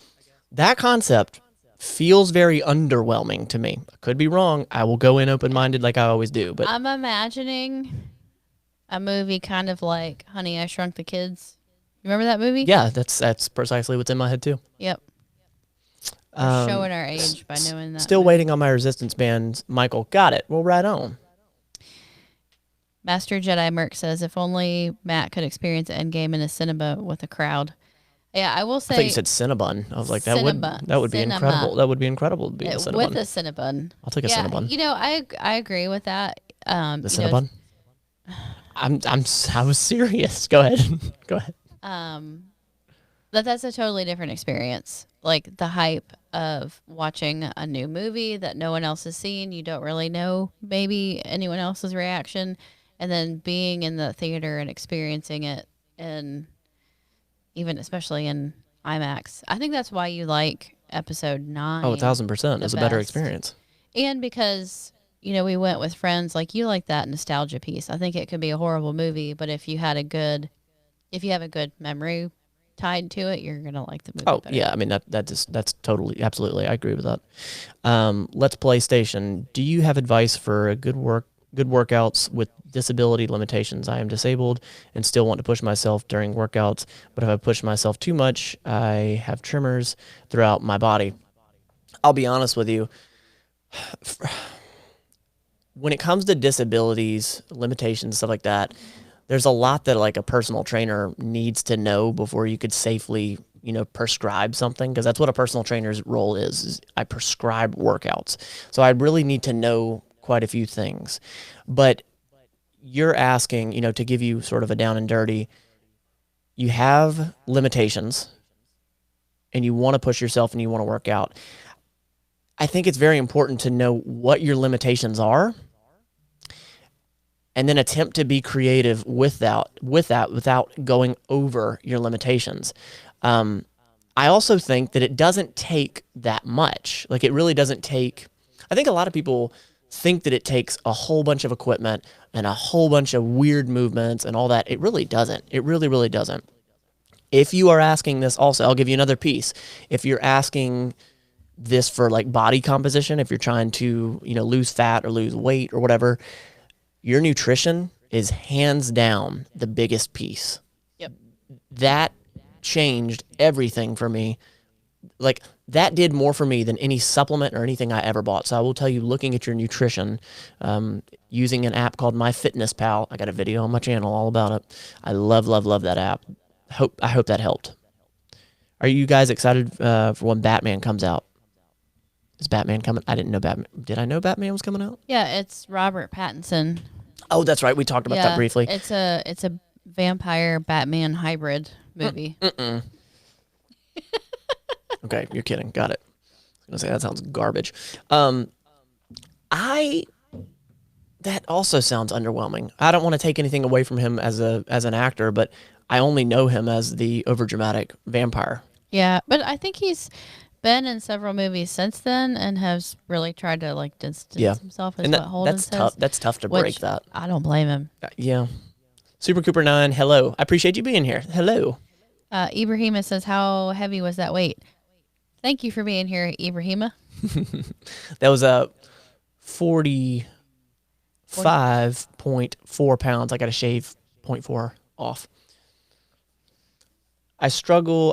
that concept feels very underwhelming to me. I could be wrong. I will go in open-minded like I always do. But I'm imagining a movie kind of like Honey, I Shrunk the Kids. You remember that movie? Yeah, that's precisely what's in my head too. Yep. We're showing our age by knowing that. Still waiting on my Resistance bands. Michael, got it. Well, right on. Master Jedi Merc says, if only Matt could experience Endgame in a cinema with a crowd. Yeah, I will I thought say you said Cinnabon. I was like, Cinnabon. that would be Cinema. incredible. That would be incredible to be in a With Cinnabon. a Cinnabon. I'll take a Yeah, Cinnabon. I agree with that. The Cinnabon. I was serious. Go ahead. Go ahead. But that's a totally different experience. Like the hype of watching a new movie that no one else has seen. You don't really know maybe anyone else's reaction. And then being in the theater and experiencing it, and even especially in IMAX. I think that's why you like episode 9. Oh, 1,000%. It's a better best. experience. And because, we went with friends, like you like that nostalgia piece. I think it could be a horrible movie, but if you have a good memory tied to it, you're gonna like the movie. Oh, better. yeah. I mean, that's totally, absolutely. I agree with that. Let's Play Station. Do you have advice for good workouts with disability limitations? I am disabled and still want to push myself during workouts, but if I push myself too much, I have tremors throughout my body. I'll be honest with you. When it comes to disabilities, limitations, stuff like that, there's a lot that like a personal trainer needs to know before you could safely, prescribe something, because that's what a personal trainer's role is I prescribe workouts. So I really need to know quite a few things. But you're asking, to give you sort of a down and dirty, you have limitations and you want to push yourself and you want to work out. I think it's very important to know what your limitations are and then attempt to be creative without going over your limitations. I also think that it doesn't take that much. Like, it really doesn't take, I think a lot of people think that it takes a whole bunch of equipment and a whole bunch of weird movements and all that. It really doesn't. It really, really doesn't. If you are asking this also, I'll give you another piece. If you're asking this for like body composition, if you're trying to, lose fat or lose weight or whatever, your nutrition is hands down the biggest piece. Yep. That changed everything for me. Like, that did more for me than any supplement or anything I ever bought. So I will tell you, looking at your nutrition, using an app called MyFitnessPal. I got a video on my channel all about it. I love, love, love that app. I hope that helped. Are you guys excited for when Batman comes out? Is Batman coming? I didn't know Batman. Did I know Batman was coming out? Yeah, it's Robert Pattinson. Oh, that's right. We talked about that briefly. It's a vampire Batman hybrid movie. Okay, you're kidding. Got it. I was gonna say that sounds garbage. That also sounds underwhelming. I don't want to take anything away from him as an actor, but I only know him as the overdramatic vampire. Yeah, but I think he's been in several movies since then and has really tried to like distance himself. Is what Holden says. Tough. That's tough to break that. I don't blame him. Yeah. Super Cooper 9, hello. I appreciate you being here. Hello. Ibrahima says, how heavy was that weight? Thank you for being here, Ibrahima. That was a 45.4 pounds. I got to shave 0.4 off. I struggle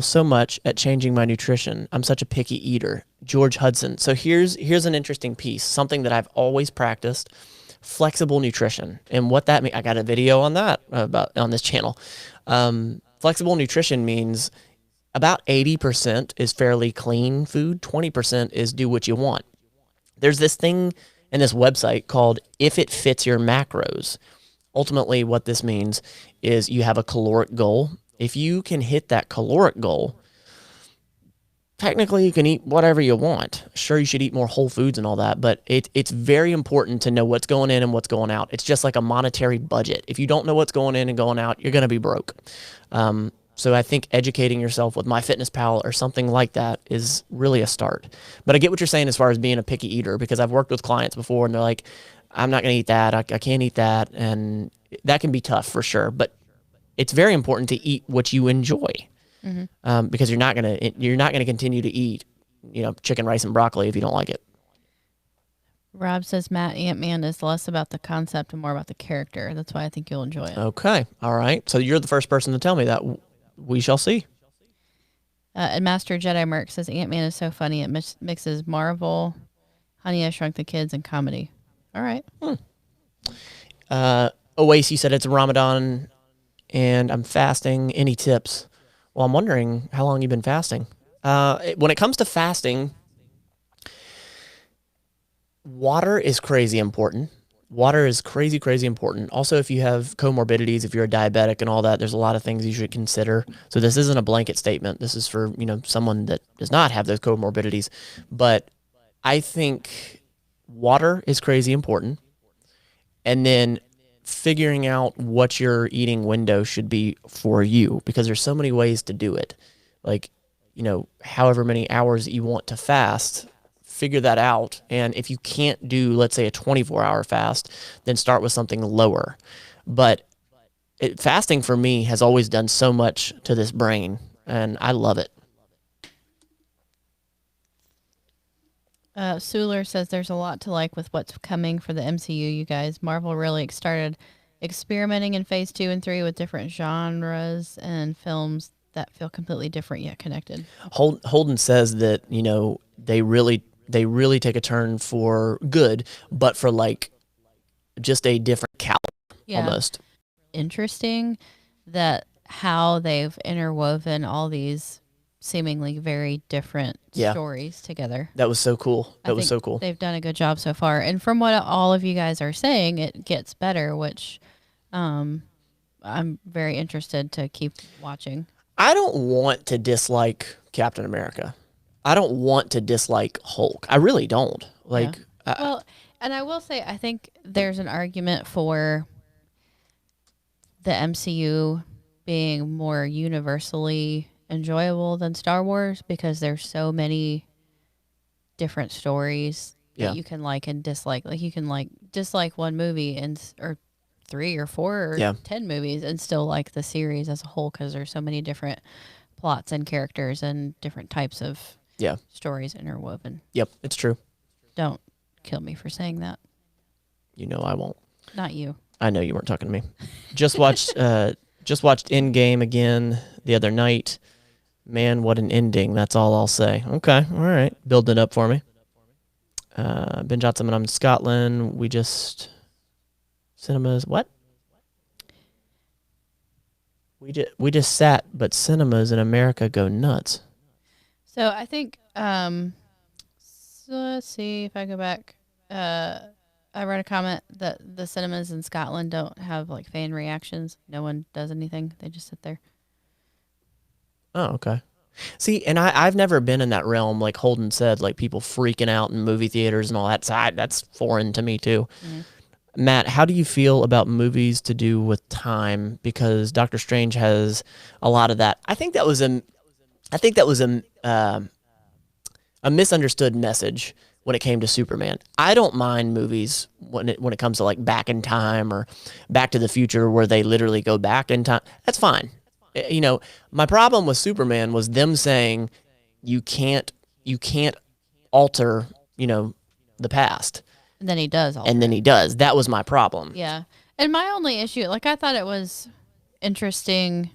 so much at changing my nutrition. I'm such a picky eater. George Hudson. So here's an interesting piece, something that I've always practiced: flexible nutrition. And what that means, I got a video on that on this channel. Flexible nutrition means about 80% is fairly clean food, 20% is do what you want. There's this thing in this website called If It Fits Your Macros. Ultimately, what this means is you have a caloric goal. If you can hit that caloric goal, technically you can eat whatever you want. Sure, you should eat more whole foods and all that, but it's very important to know what's going in and what's going out. It's just like a monetary budget. If you don't know what's going in and going out, you're going to be broke. So I think educating yourself with MyFitnessPal or something like that is really a start. But I get what you're saying as far as being a picky eater, because I've worked with clients before and they're like, I'm not going to eat that. I can't eat that. And that can be tough for sure. But it's very important to eat what you enjoy, because you're not going to continue to eat, chicken, rice, and broccoli if you don't like it. Rob says Matt Ant-Man is less about the concept and more about the character. That's why I think you'll enjoy it. Okay. All right. So you're the first person to tell me that. We shall see. And Master Jedi Merc says Ant-Man is so funny. It mixes Marvel, Honey, I Shrunk the Kids, and comedy. All right. Oasis, you said it's Ramadan and I'm fasting. Any tips? Well, I'm wondering how long you've been fasting. When it comes to fasting, water is crazy important. Water is crazy, crazy important. Also, if you have comorbidities, if you're a diabetic and all that, there's a lot of things you should consider. So this isn't a blanket statement. This is for, someone that does not have those comorbidities. But I think water is crazy important. And then figuring out what your eating window should be for you, because there's so many ways to do it. Like, however many hours you want to fast, figure that out. And if you can't do, let's say, a 24-hour fast, then start with something lower. But fasting for me has always done so much to this brain, and I love it. Suler says there's a lot to like with what's coming for the MCU, you guys. Marvel really started experimenting in phase 2 and 3 with different genres and films that feel completely different yet connected. Holden says that, they really take a turn for good, but for like just a different caliber almost. Interesting that how they've interwoven all these seemingly very different stories together. That was so cool. That was so cool. They've done a good job so far. And from what all of you guys are saying, it gets better, which I'm very interested to keep watching. I don't want to dislike Captain America. I don't want to dislike Hulk. I really don't. And I will say, I think there's an argument for the MCU being more universally enjoyable than Star Wars, because there's so many different stories that you can like and dislike. Like you can dislike one movie or 3 or 4 or 10 movies and still like the series as a whole, because there's so many different plots and characters and different types of stories interwoven. Yep, it's true. Don't kill me for saying that. I won't. Not you. I know you weren't talking to me. Just watched Endgame again the other night. Man, what an ending. That's all I'll say. Okay, all right. Building it up for me. Ben Johnson, and I'm in Scotland. We just... Cinemas... What? We just sat, but cinemas in America go nuts. So I think... so let's see if I go back. I read a comment that the cinemas in Scotland don't have like fan reactions. No one does anything. They just sit there. Oh, okay. See, and I've never been in that realm, like Holden said, like people freaking out in movie theaters and all that. So that's foreign to me too. Mm-hmm. Matt, how do you feel about movies to do with time? Because Doctor Strange has a lot of that. I think that was a misunderstood message when it came to Superman. I don't mind movies when it comes to like Back in Time or Back to the Future, where they literally go back in time. That's fine. My problem with Superman was them saying you can't alter, the past. And then he does. That was my problem. Yeah. And my only issue, like, I thought it was interesting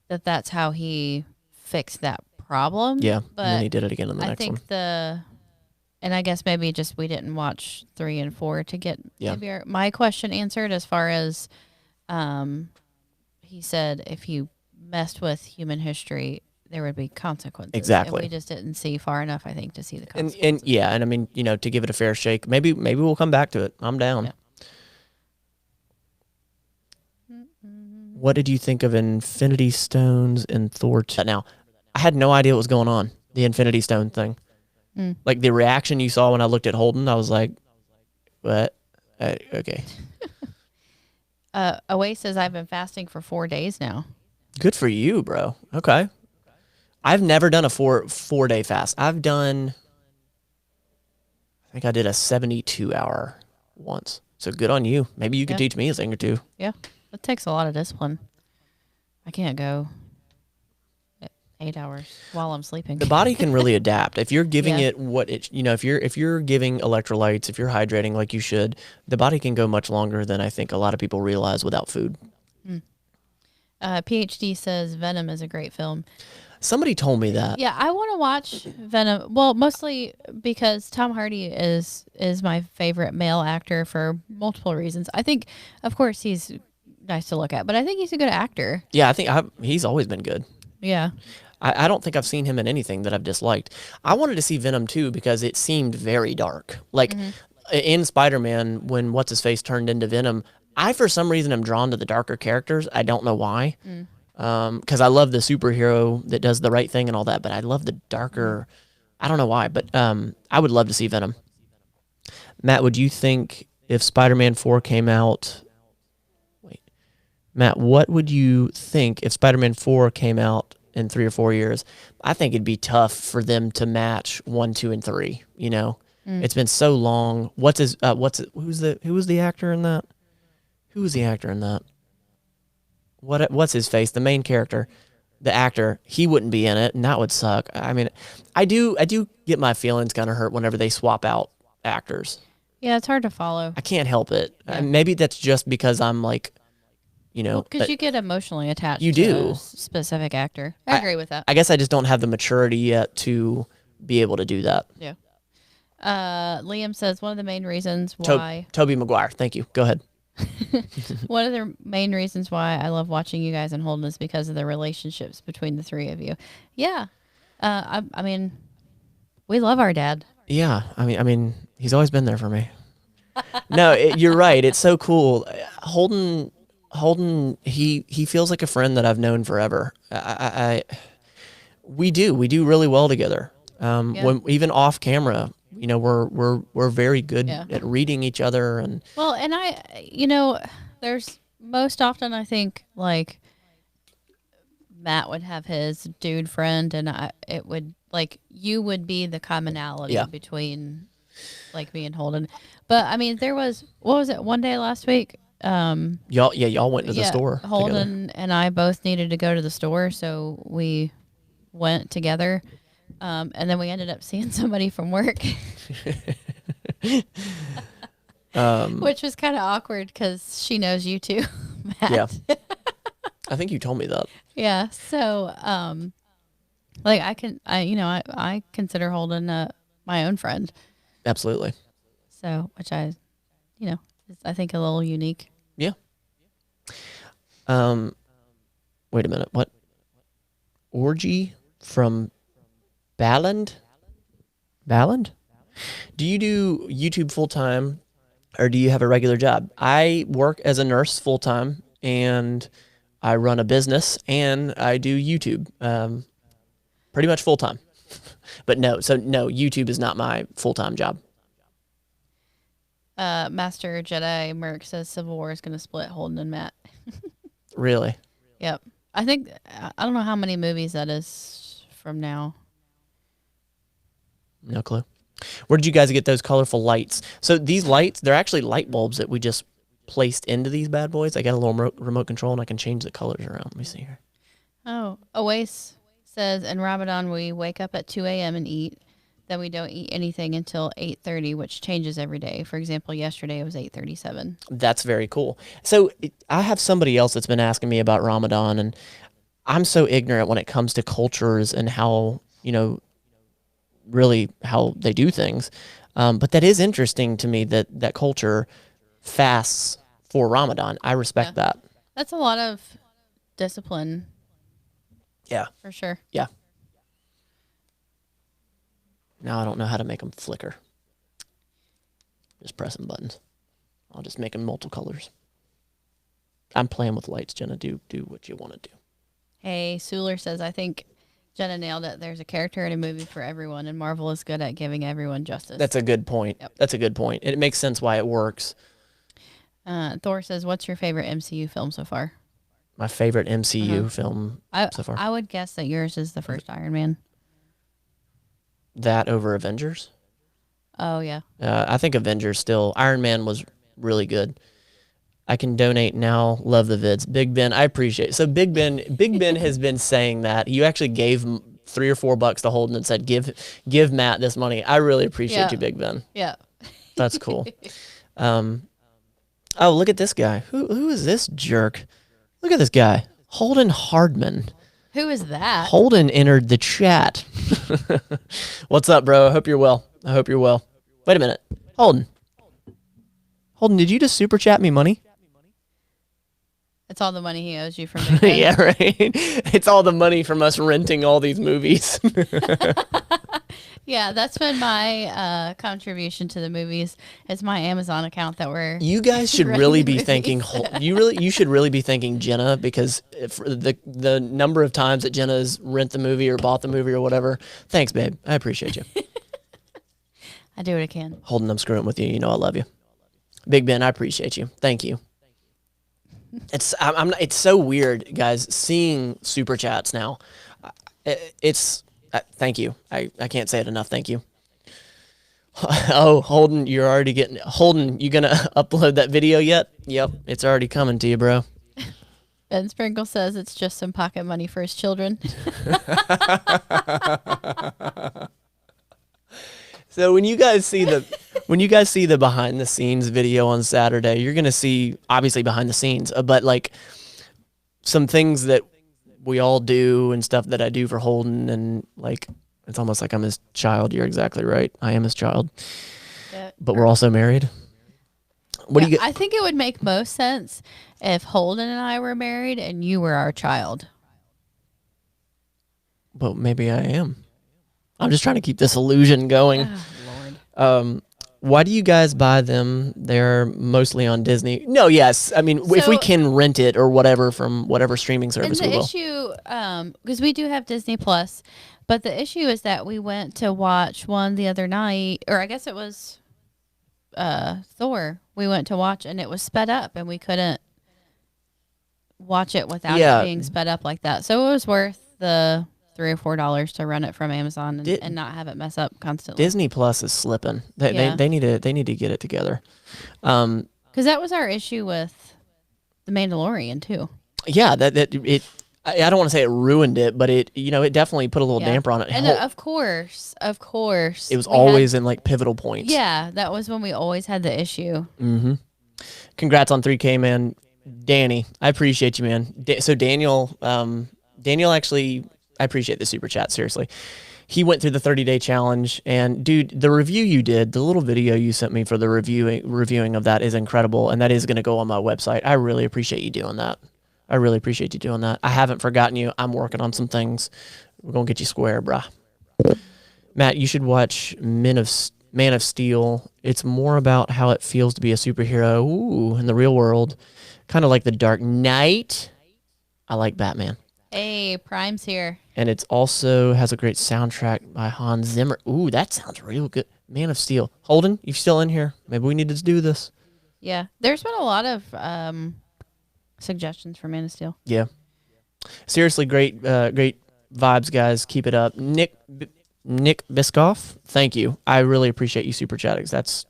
that that's how he fixed that problem. Yeah. But and then he did it again in the next one. And I guess maybe just we didn't watch 3 and 4 to get maybe my question answered, as far as he said if you messed with human history, there would be consequences. Exactly. And we just didn't see far enough, I think, to see the consequences. And I mean, to give it a fair shake, maybe we'll come back to it. I'm down. Yeah. What did you think of Infinity Stones and Thor 2? Now, I had no idea what was going on, the Infinity Stone thing. Like the reaction you saw when I looked at Holden, I was like, what? Okay. Away says, I've been fasting for 4 days now. Good for you, bro. Okay. I've never done a 4-day fast. I think I did a 72-hour once. So good on you. Maybe you could teach me a thing or two. Yeah. It takes a lot of discipline. I can't go 8 hours while I'm sleeping. The body can really adapt. If you're giving it what it, if you're giving electrolytes, if you're hydrating like you should, the body can go much longer than I think a lot of people realize without food. PhD says Venom is a great film. Somebody told me that. Yeah, I want to watch Venom. Well, mostly because Tom Hardy is my favorite male actor for multiple reasons. I think, of course, he's nice to look at, but I think he's a good actor. Yeah, he's always been good. Yeah. I don't think I've seen him in anything that I've disliked. I wanted to see Venom too because it seemed very dark. Like in Spider-Man, when what's-his-face turned into Venom, I, for some reason, am drawn to the darker characters. I don't know why. Because I love the superhero that does the right thing and all that, but I love the darker. I don't know why, but I would love to see Venom. Matt, would you think if Spider-Man 4 came out? Wait, Matt, what would you think if Spider-Man 4 came out in 3 or 4 years? I think it'd be tough for them to match 1, 2, and 3. You know, it's been so long. Who was the actor in that? Who was the actor in that? What's his face? The main character, the actor, he wouldn't be in it, and that would suck. I mean, I do get my feelings kind of hurt whenever they swap out actors. Yeah, it's hard to follow. I can't help it. Yeah. Maybe that's just because I'm like, you know, because you get emotionally attached. You to do. a specific actor. I agree with that. I guess I just don't have the maturity yet to be able to do that. Yeah. Liam says one of the main reasons why Tobey Maguire. Thank you. Go ahead. one of the main reasons why I love watching you guys and Holden is because of the relationships between the three of you. Yeah. I mean, we love our dad. Yeah. I mean, he's always been there for me. No, you're right. It's so cool. Holden, he feels like a friend that I've known forever. We do really well together. When even off camera, you know, we're very good at reading each other. And well, and there's most often I think like Matt would have his dude friend, and you would be the commonality between like me and Holden. But I mean, there was, what was it, one day last week? Y'all went to the store. Holden and I both needed to go to the store, so we went together. And then we ended up seeing somebody from work, which was kind of awkward because she knows you too, Matt. Yeah, I think you told me that. Yeah. So, like I consider Holden my own friend. Absolutely. So, which I think a little unique. Yeah. Wait a minute. What? Orgy from Balland? Do you do YouTube full time, or do you have a regular job? I work as a nurse full time, and I run a business, and I do YouTube pretty much full time. But no, YouTube is not my full time job. Master Jedi Merc says Civil War is going to split Holden and Matt. Really? Yep. I think, I don't know how many movies that is from now. No clue. Where did you guys get those colorful lights? So these lights, they're actually light bulbs that we just placed into these bad boys. I got a little remote control, and I can change the colors around. Let me see here. Oh, Oase says, in Ramadan, we wake up at 2 a.m. and eat. Then we don't eat anything until 8:30, which changes every day. For example, yesterday it was 8:37. That's very cool. So I have somebody else that's been asking me about Ramadan, and I'm so ignorant when it comes to cultures and how, really how they do things. But that is interesting to me that culture fasts for Ramadan. I respect that. That's a lot of discipline. Yeah. For sure. Yeah. Now I don't know how to make them flicker. Just pressing buttons. I'll just make them multiple colors. I'm playing with lights, Jenna. Do what you want to do. Hey, Suler says, I think Jenna nailed it. There's a character in a movie for everyone, and Marvel is good at giving everyone justice. That's a good point. Yep. That's a good point. It makes sense why it works. Thor says, what's your favorite MCU film so far? My favorite MCU film so far? I would guess that yours is the first Iron Man. That over Avengers? Oh, yeah. I think Avengers still. Iron Man was really good. I can donate now. Love the vids. Big Ben, I appreciate it. So Big Ben has been saying that. You actually gave $3 or $4 to Holden and said, give Matt this money. I really appreciate you, Big Ben. Yeah. That's cool. Oh, look at this guy. Who is this jerk? Look at this guy. Holden Hardman. Who is that? Holden entered the chat. What's up, bro? I hope you're well. Wait a minute. Holden, did you just super chat me money? It's all the money he owes you from Big Ben. Yeah, right. It's all the money from us renting all these movies. Yeah, that's been my contribution to the movies. It's my Amazon account that we're. You guys should renting really be movies. thanking you should really be thanking Jenna, because for the number of times that Jenna's rent the movie or bought the movie or whatever. Thanks, babe. I appreciate you. I do what I can. Holden, I'm screwing with you. You know I love you. Big Ben, I appreciate you. Thank you. It's so weird, guys, seeing super chats now. Thank you. I can't say it enough. Thank you. Oh, Holden, you're already getting Holden. You gonna upload that video yet? Yep, it's already coming to you, bro. Ben Sprinkle says it's just some pocket money for his children. So when you guys see the behind the scenes video on Saturday, you're gonna see obviously behind the scenes, but like some things that we all do and stuff that I do for Holden, and like it's almost like I'm his child. You're exactly right. I am his child, but we're also married. What do you get? I think it would make most sense if Holden and I were married and you were our child. Well, maybe I am. I'm just trying to keep this illusion going. Oh, Lord. Why do you guys buy them? They're mostly on Disney. No, yes. I mean, if we can rent it or whatever from whatever streaming service we will. And the issue, because we do have Disney Plus, but the issue is that we went to watch one the other night, or I guess it was Thor. We went to watch, and it was sped up, and we couldn't watch it without it being sped up like that. So it was worth the $3 or $4 to run it from Amazon and not have it mess up constantly. Disney Plus is slipping. They need to get it together. Because that was our issue with The Mandalorian too. Yeah, I don't want to say it ruined it, but it definitely put a little damper on it. And of course, it was always in like pivotal points. Yeah, that was when we always had the issue. Mm-hmm. Congrats on 3K, man. Danny, I appreciate you, man. So Daniel actually. I appreciate the super chat, seriously. He went through the 30-day challenge, and dude, the review you did, the little video you sent me for the reviewing of that is incredible, and that is going to go on my website. I really appreciate you doing that. I haven't forgotten you. I'm working on some things. We're going to get you square, brah. Matt, you should watch Man of Steel. It's more about how it feels to be a superhero in the real world, kind of like The Dark Knight. I like Batman. Hey, Prime's here. And it also has a great soundtrack by Hans Zimmer. Ooh, that sounds real good. Man of Steel. Holden, you still in here? Maybe we need to do this. Yeah, there's been a lot of suggestions for Man of Steel. Yeah. Seriously, great vibes, guys. Keep it up. Nick Biskoff, thank you. I really appreciate you super chatting. It's just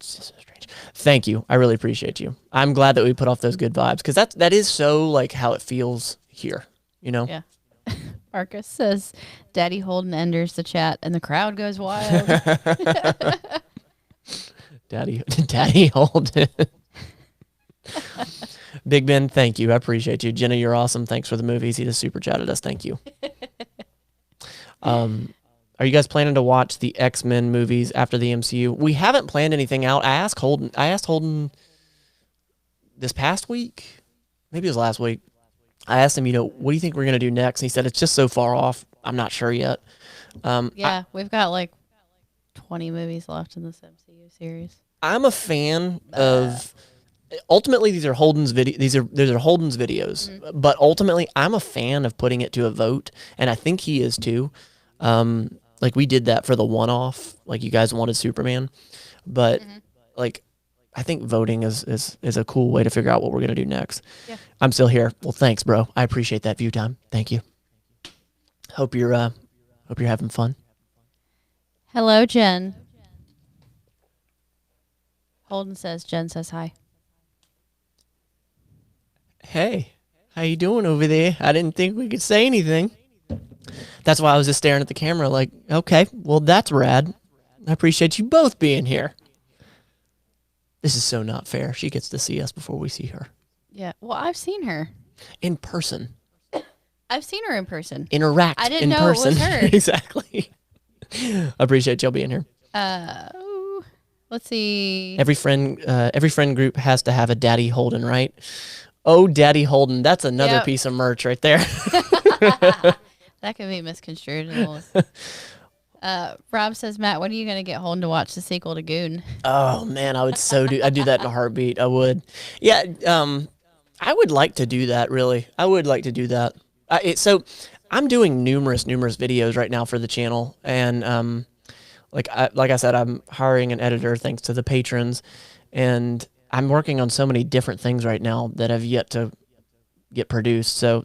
so strange. Thank you. I really appreciate you. I'm glad that we put off those good vibes, because that is so like how it feels here, Yeah. Marcus says, Daddy Holden enters the chat and the crowd goes wild. Daddy Holden. Big Ben, thank you. I appreciate you. Jenna, you're awesome. Thanks for the movies. He just super chatted us. Thank you. Are you guys planning to watch the X-Men movies after the MCU? We haven't planned anything out. I asked Holden this past week. Maybe it was last week. I asked him, what do you think we're going to do next? And he said, it's just so far off. I'm not sure yet. We've got like 20 movies left in this MCU series. I'm a fan of, ultimately these are Holden's videos, but ultimately I'm a fan of putting it to a vote, and I think he is too. Like we did that for the one-off, like you guys wanted Superman, but like I think voting is a cool way to figure out what we're going to do next. Yeah. I'm still here. Well, thanks, bro. I appreciate that view time. Thank you. Hope you're having fun. Hello, Jen. Holden says Jen says hi. Hey, how you doing over there? I didn't think we could say anything. That's why I was just staring at the camera like, okay, well, that's rad. I appreciate you both being here. This is so not fair. She gets to see us before we see her. Yeah. Well, I've seen her. In person. I've seen her in person. interact I didn't in know person. it was her. Exactly. I appreciate y'all being here. Let's see. Every friend group has to have a Daddy Holden, right? Oh, Daddy Holden. That's another Yep. piece of merch right there. That could be misconstrued. Rob says, Matt, when are you going to get Holden to watch the sequel to Goon? Oh man, I'd do that in a heartbeat. I would. Yeah, I would like to do that, really. I would like to do that. So I'm doing numerous videos right now for the channel, and like I said, I'm hiring an editor thanks to the patrons, and I'm working on so many different things right now that have yet to get produced. So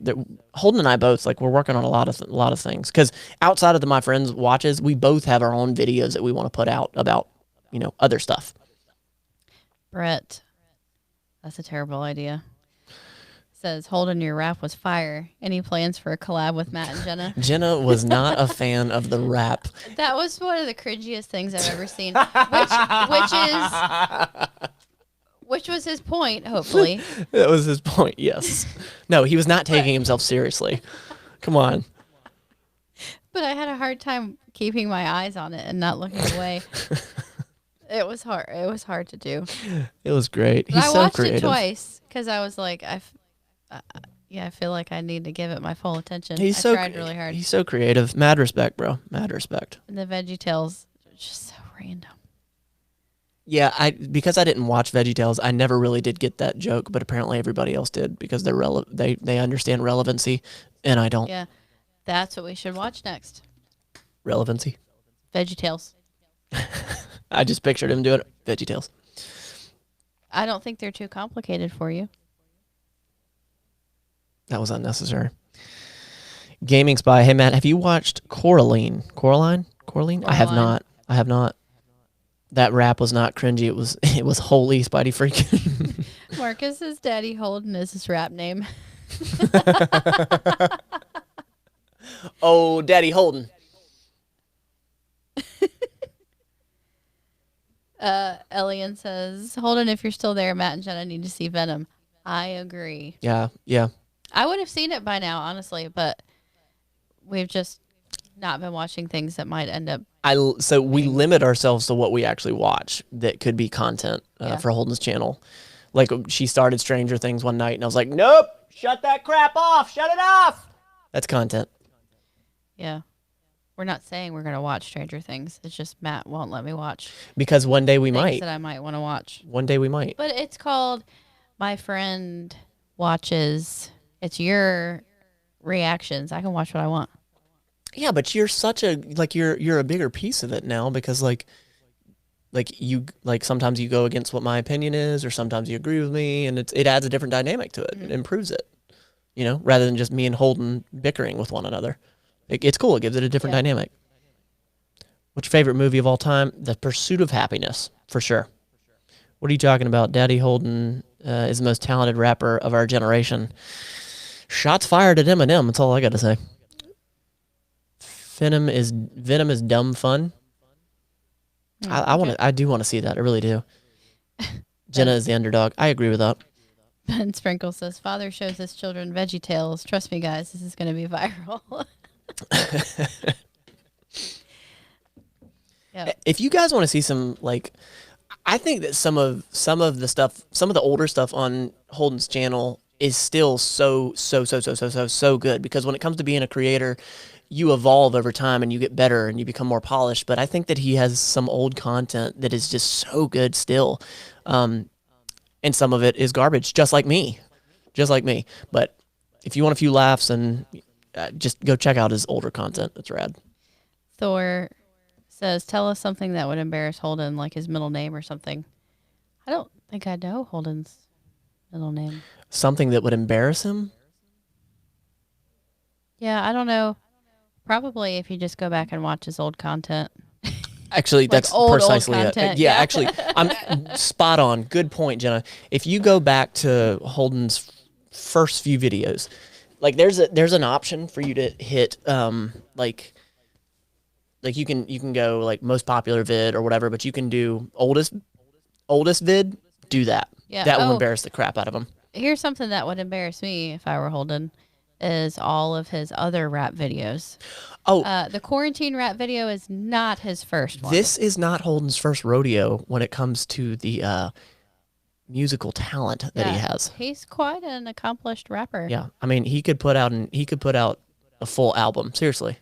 Holden and I both, like, we're working on a lot of things, because outside of my friends' watches, we both have our own videos that we want to put out about, other stuff. Brett, that's a terrible idea. Says, Holden, your rap was fire. Any plans for a collab with Matt and Jenna? Jenna was not a fan of the rap. That was one of the cringiest things I've ever seen. Which was his point, hopefully. That was his point, yes. No, he was not taking himself seriously. Come on. But I had a hard time keeping my eyes on it and not looking away. It was hard. It was hard to do. It was great. But He's I so watched creative. it twice because I was like, I feel like I need to give it my full attention. I tried really hard. He's so creative. Mad respect, bro. Mad respect. And the VeggieTales are just so random. Yeah, because I didn't watch VeggieTales, I never really did get that joke, but apparently everybody else did, because they understand relevancy, and I don't. Yeah, that's what we should watch next. Relevancy. VeggieTales. I just pictured him doing it. VeggieTales. I don't think they're too complicated for you. That was unnecessary. Gaming Spy. Hey, Matt, have you watched Coraline? Coraline? I have not. That rap was not cringy. It was holy Spidey freak. Marcus's Daddy Holden is his rap name. Oh, Daddy Holden. Elian says, Holden, if you're still there, Matt and Jenna need to see Venom. I agree. Yeah. I would have seen it by now, honestly, but we've just not been watching things that might end up. So we limit ourselves to what we actually watch that could be content for Holden's channel. Like, she started Stranger Things one night, and I was like, nope, shut that crap off. Shut it off. That's content. Yeah. We're not saying we're going to watch Stranger Things. It's just Matt won't let me watch Because one day we things might. that I might want to watch. One day we might. But it's called My Friend Watches. It's your reactions. I can watch what I want. Yeah, but you're you're a bigger piece of it now, because sometimes you go against what my opinion is, or sometimes you agree with me, and it adds a different dynamic to it. It improves it, rather than just me and Holden bickering with one another. It's cool. It gives it a different dynamic. What's your favorite movie of all time? The Pursuit of Happiness, for sure. What are you talking about? Daddy Holden is the most talented rapper of our generation. Shots fired at Eminem. That's all I got to say. Venom is dumb fun. I do want to see that. I really do. Jenna is the underdog. I agree with that. Ben Sprinkle says, Father shows his children VeggieTales. Trust me, guys, this is going to be viral. Yep. If you guys want to see some, I think that some of the older stuff on Holden's channel is still so good, because when it comes to being a creator, you evolve over time and you get better and you become more polished. But I think that he has some old content that is just so good still. And some of it is garbage, just like me. But if you want a few laughs, and just go check out his older content. It's rad. Thor says, tell us something that would embarrass Holden, like his middle name or something. I don't think I know Holden's middle name. Something that would embarrass him? Yeah, I don't know. Probably if you just go back and watch his old content. Actually, that's precisely it. content. Yeah, actually, I'm spot on. Good point, Jenna. If you go back to Holden's first few videos, there's an option for you to hit you can go most popular vid or whatever, but you can do oldest vid. Do that. Yeah. That will embarrass the crap out of him. Here's something that would embarrass me if I were Holden. is all of his other rap videos. Oh, The quarantine rap video is not his first one. this is not Holden's first rodeo when it comes to the musical talent that he has. He's quite an accomplished rapper. Yeah, I mean, he could put out a full album. Seriously.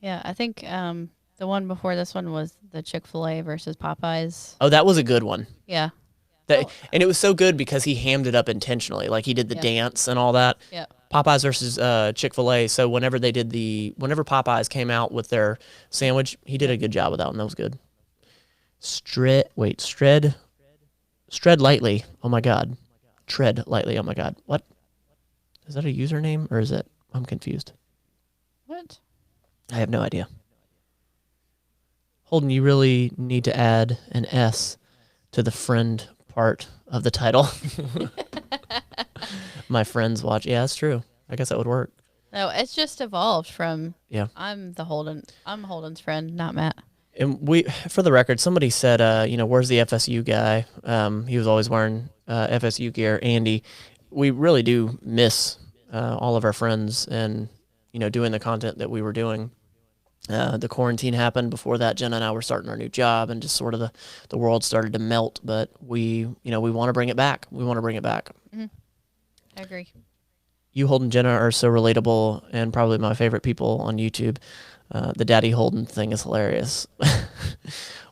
Yeah, I think the one before this one was the Chick-fil-A versus Popeyes. Oh, that was a good one. Yeah. And it was so good because he hammed it up intentionally. Like he did the dance and all that. Yeah. Popeyes versus Chick-fil-A. So whenever Popeyes came out with their sandwich, he did a good job with that one. That was good. Tread lightly. Oh my God. Tread lightly. Oh my God. What? Is that a username or is it? I'm confused. What? I have no idea. Holden, you really need to add an S to the friend part of the title. My friends watch. Yeah, that's true. I guess that would work. No, it's just evolved from. Yeah. I'm Holden's friend, not Matt. And for the record, somebody said, where's the FSU guy? He was always wearing FSU gear. Andy, we really do miss all of our friends and, doing the content that we were doing. The quarantine happened. Before that, Jenna and I were starting our new job and just sort of the world started to melt. But we want to bring it back. We want to bring it back. Mm-hmm. I agree. You, Holden, Jenna are so relatable and probably my favorite people on YouTube. The Daddy Holden thing is hilarious.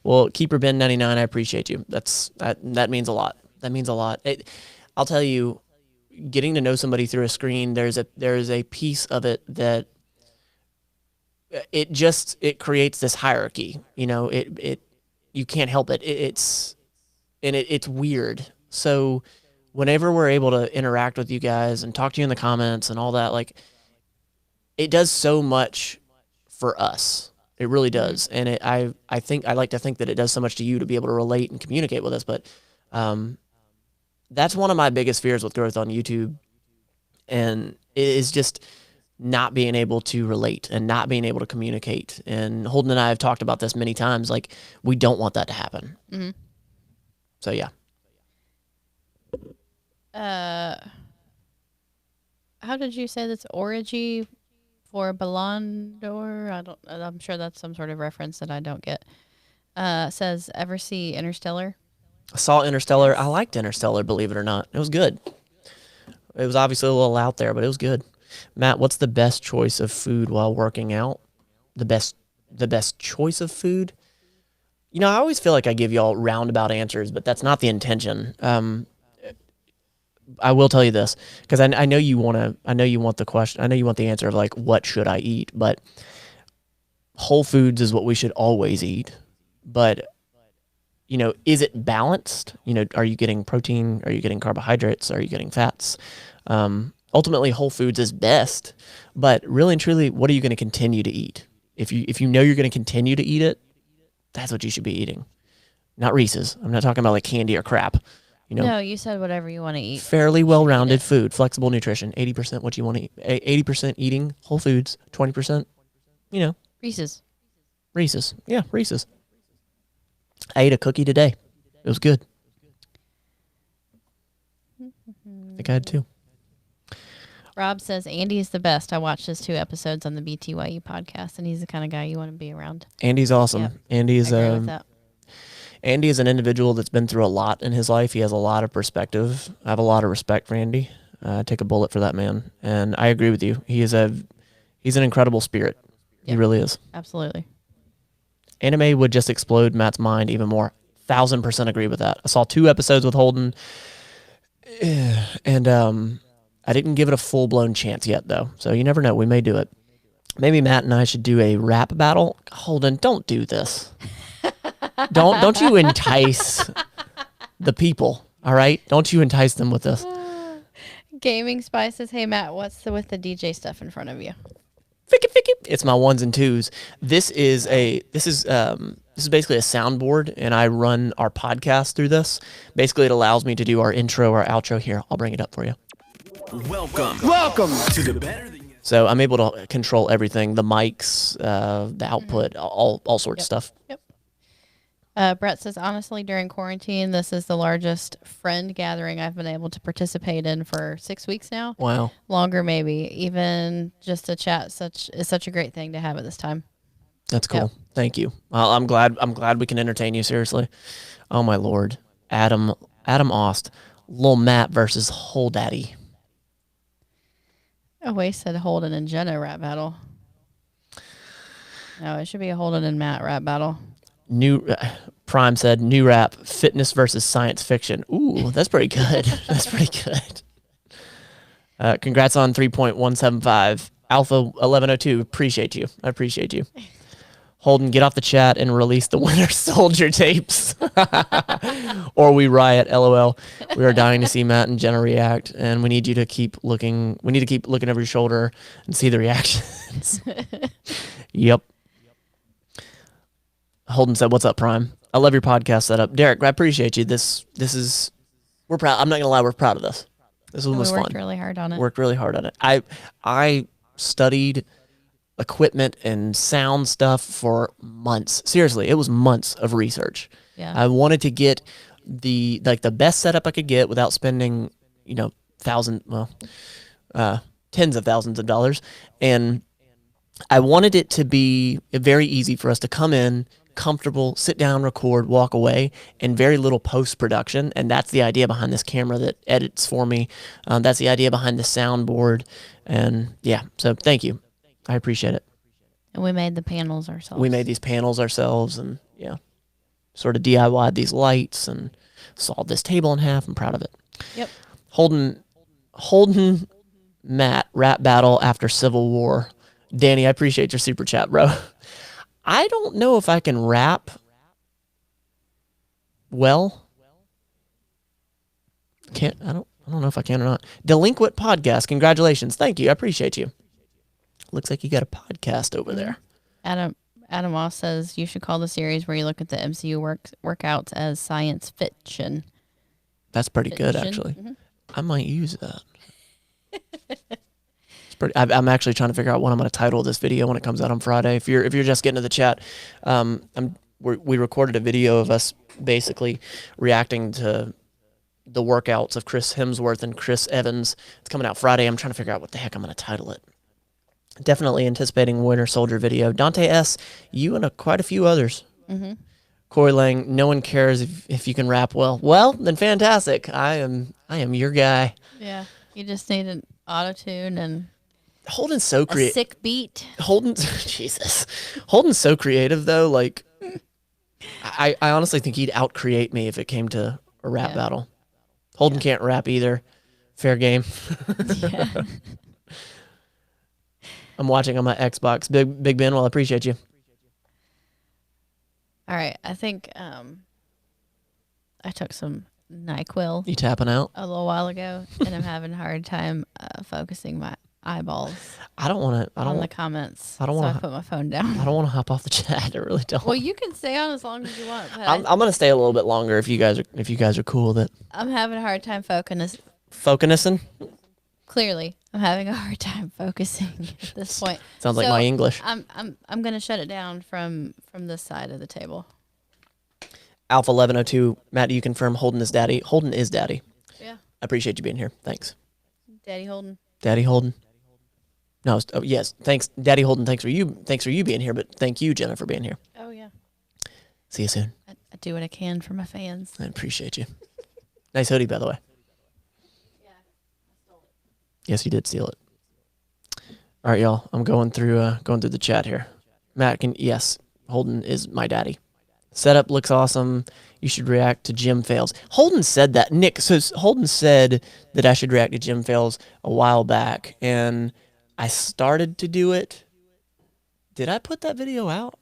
Well, Keeper Ben 99, I appreciate you. That means a lot. That means a lot. I'll tell you, getting to know somebody through a screen, there's a piece of it that it creates this hierarchy. You can't help it. It's weird. So whenever we're able to interact with you guys and talk to you in the comments and all that, like, it does so much for us. It really does. And I like to think that it does so much to you to be able to relate and communicate with us. But that's one of my biggest fears with growth on YouTube. And it is just not being able to relate and not being able to communicate. And Holden and I have talked about this many times. Like, we don't want that to happen. Mm-hmm. So, yeah. How did you say that's Origi for Ballon d'Or? I'm sure that's some sort of reference that I don't get. Says, ever see Interstellar? I saw Interstellar. I liked Interstellar, believe it or not. It was good. It was obviously a little out there, but it was good. Matt, what's the best choice of food while working out? The best choice of food? I always feel like I give y'all roundabout answers, but that's not the intention. I will tell you this, because I know you want the question. I know you want the answer of like, what should I eat? But whole foods is what we should always eat. But, is it balanced? Are you getting protein? Are you getting carbohydrates? Are you getting fats? Ultimately, whole foods is best. But really and truly, what are you going to continue to eat? If you know you're going to continue to eat it, that's what you should be eating. Not Reese's. I'm not talking about like candy or crap. No, you said whatever you want to eat. Fairly well-rounded food, flexible nutrition, 80% what you want to eat, 80% eating whole foods, 20%, Reese's. Reese's. Yeah, Reese's. I ate a cookie today. It was good. I think I had two. Rob says, Andy's the best. I watched his 2 episodes on the BTYU podcast, and he's the kind of guy you want to be around. Andy's awesome. Yep. Andy is I agree with that. Andy is an individual that's been through a lot in his life. He has a lot of perspective. I have a lot of respect for Andy. Take a bullet for that man. And I agree with you. He's an incredible spirit. He really is. Absolutely. Anime would just explode Matt's mind even more. 1,000% agree with that. I saw 2 episodes with Holden, and I didn't give it a full-blown chance yet, though. So you never know. We may do it. Maybe Matt and I should do a rap battle. Holden, don't do this. Don't you entice the people, all right? Don't you entice them with this. Gaming Spices. Hey, Matt, what's with the DJ stuff in front of you? It's my 1s and 2s. This is basically a soundboard, and I run our podcast through this. Basically, it allows me to do our intro, our outro here. I'll bring it up for you. Welcome to the Better Than You. So I'm able to control everything, the mics, the output, all sorts of stuff. Yep. Brett says, honestly, during quarantine, this is the largest friend gathering I've been able to participate in for 6 weeks now. Wow. Longer, maybe. Even just a chat is such a great thing to have at this time. That's cool. Yep. Thank you. Well, I'm glad we can entertain you. Seriously. Oh my Lord. Adam Ost, Lil Matt versus Hole Daddy. Oh, he said Holden and Jenna rap battle. No, it should be a Holden and Matt rap battle. Prime said new rap, fitness versus science fiction. Ooh, that's pretty good. That's pretty good. Congrats on 3.175. Alpha 1102. Appreciate you. I appreciate you. Holden, get off the chat and release the Winter Soldier tapes. Or we riot, LOL. We are dying to see Matt and Jenna react, and we need you to keep looking. We need to keep looking over your shoulder and see the reactions. Yep. Holden said, "What's up, Prime? I love your podcast setup, Derek. I appreciate you. This is we're proud. I'm not gonna lie, we're proud of this. This was fun. Worked really hard on it. Worked really hard on it. I studied equipment and sound stuff for months. Seriously, it was months of research. Yeah. I wanted to get the best setup I could get without spending, tens of thousands of dollars, and I wanted it to be very easy for us to come in, comfortable, sit down, record, walk away, and very little post-production. And that's the idea behind this camera that edits for me. That's the idea behind the soundboard. And yeah, so thank you. I appreciate it. And we made the panels ourselves. We made these panels ourselves, and yeah, sort of DIY'd these lights and sawed this table in half. I'm proud of it. Yep. Holden Matt rap battle after Civil War. Danny, I appreciate your super chat, bro. I don't know if I can rap well. I don't know if I can or not. Delinquent Podcast, congratulations. Thank you. I appreciate you. Looks like you got a podcast over there. Adam Moss says you should call the series where you look at the MCU workouts as science fiction. That's pretty good, actually. Mm-hmm. I might use that. I'm actually trying to figure out what I'm going to title this video when it comes out on Friday. If you're just getting to the chat, we recorded a video of us basically reacting to the workouts of Chris Hemsworth and Chris Evans. It's coming out Friday. I'm trying to figure out what the heck I'm going to title it. Definitely anticipating Winter Soldier video. Dante S., you and quite a few others. Mm-hmm. Corey Lang, no one cares if you can rap well. Well, then fantastic. I am your guy. Yeah, you just need an auto-tune and Holden's so creative. A sick beat. Jesus. Holden's so creative though. Like, I honestly think he'd out-create me if it came to a rap battle. Holden can't rap either. Fair game. Yeah. I'm watching on my Xbox. Big Ben, well, I appreciate you. All right, I think I took some NyQuil. You tapping out? A little while ago, and I'm having a hard time focusing my eyeballs. I don't want to. On the comments. I don't want to. So I put my phone down. I don't want to hop off the chat. I really don't. Well, you can stay on as long as you want. But I'm going to stay a little bit longer if you guys are cool with it. I'm having a hard time focusing. Clearly, I'm having a hard time focusing at this point. Sounds like my English. I'm going to shut it down from this side of the table. Alpha 1102, Matt, do you confirm Holden is daddy? Holden is daddy. Yeah. I appreciate you being here. Thanks. Daddy Holden. Daddy Holden. No, yes. Thanks, Daddy Holden. Thanks for you being here, but thank you, Jenna, for being here. Oh yeah. See you soon. I do what I can for my fans. I appreciate you. Nice hoodie, by the way. Yeah, I stole it. Yes, you did steal it. All right, y'all. I'm going through the chat here. Matt, yes, Holden is my daddy. Setup looks awesome. You should react to gym fails. Holden said that. Nick, so Holden said that I should react to gym fails a while back, and I started to do it. Did I put that video out?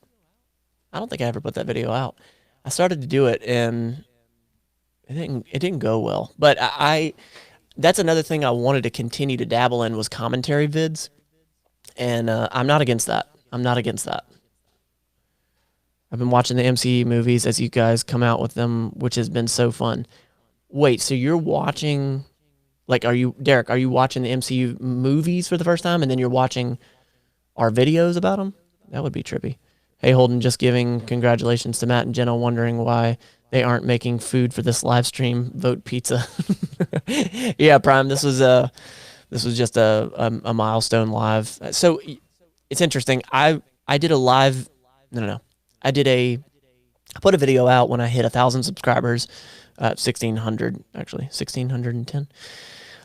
I don't think I ever put that video out. I started to do it, and it didn't go well. But that's another thing I wanted to continue to dabble in was commentary vids, and I'm not against that. I've been watching the MCU movies as you guys come out with them, which has been so fun. Wait, so you're watching, like, Derek, are you watching the MCU movies for the first time and then you're watching our videos about them? That would be trippy. Hey, Holden, just giving congratulations to Matt and Jenna, wondering why they aren't making food for this live stream. Vote pizza. Yeah, Prime. This was just a milestone live. So it's interesting. I did a live. No. I put a video out when I hit 1,000 subscribers, 1,600 actually, 1,610,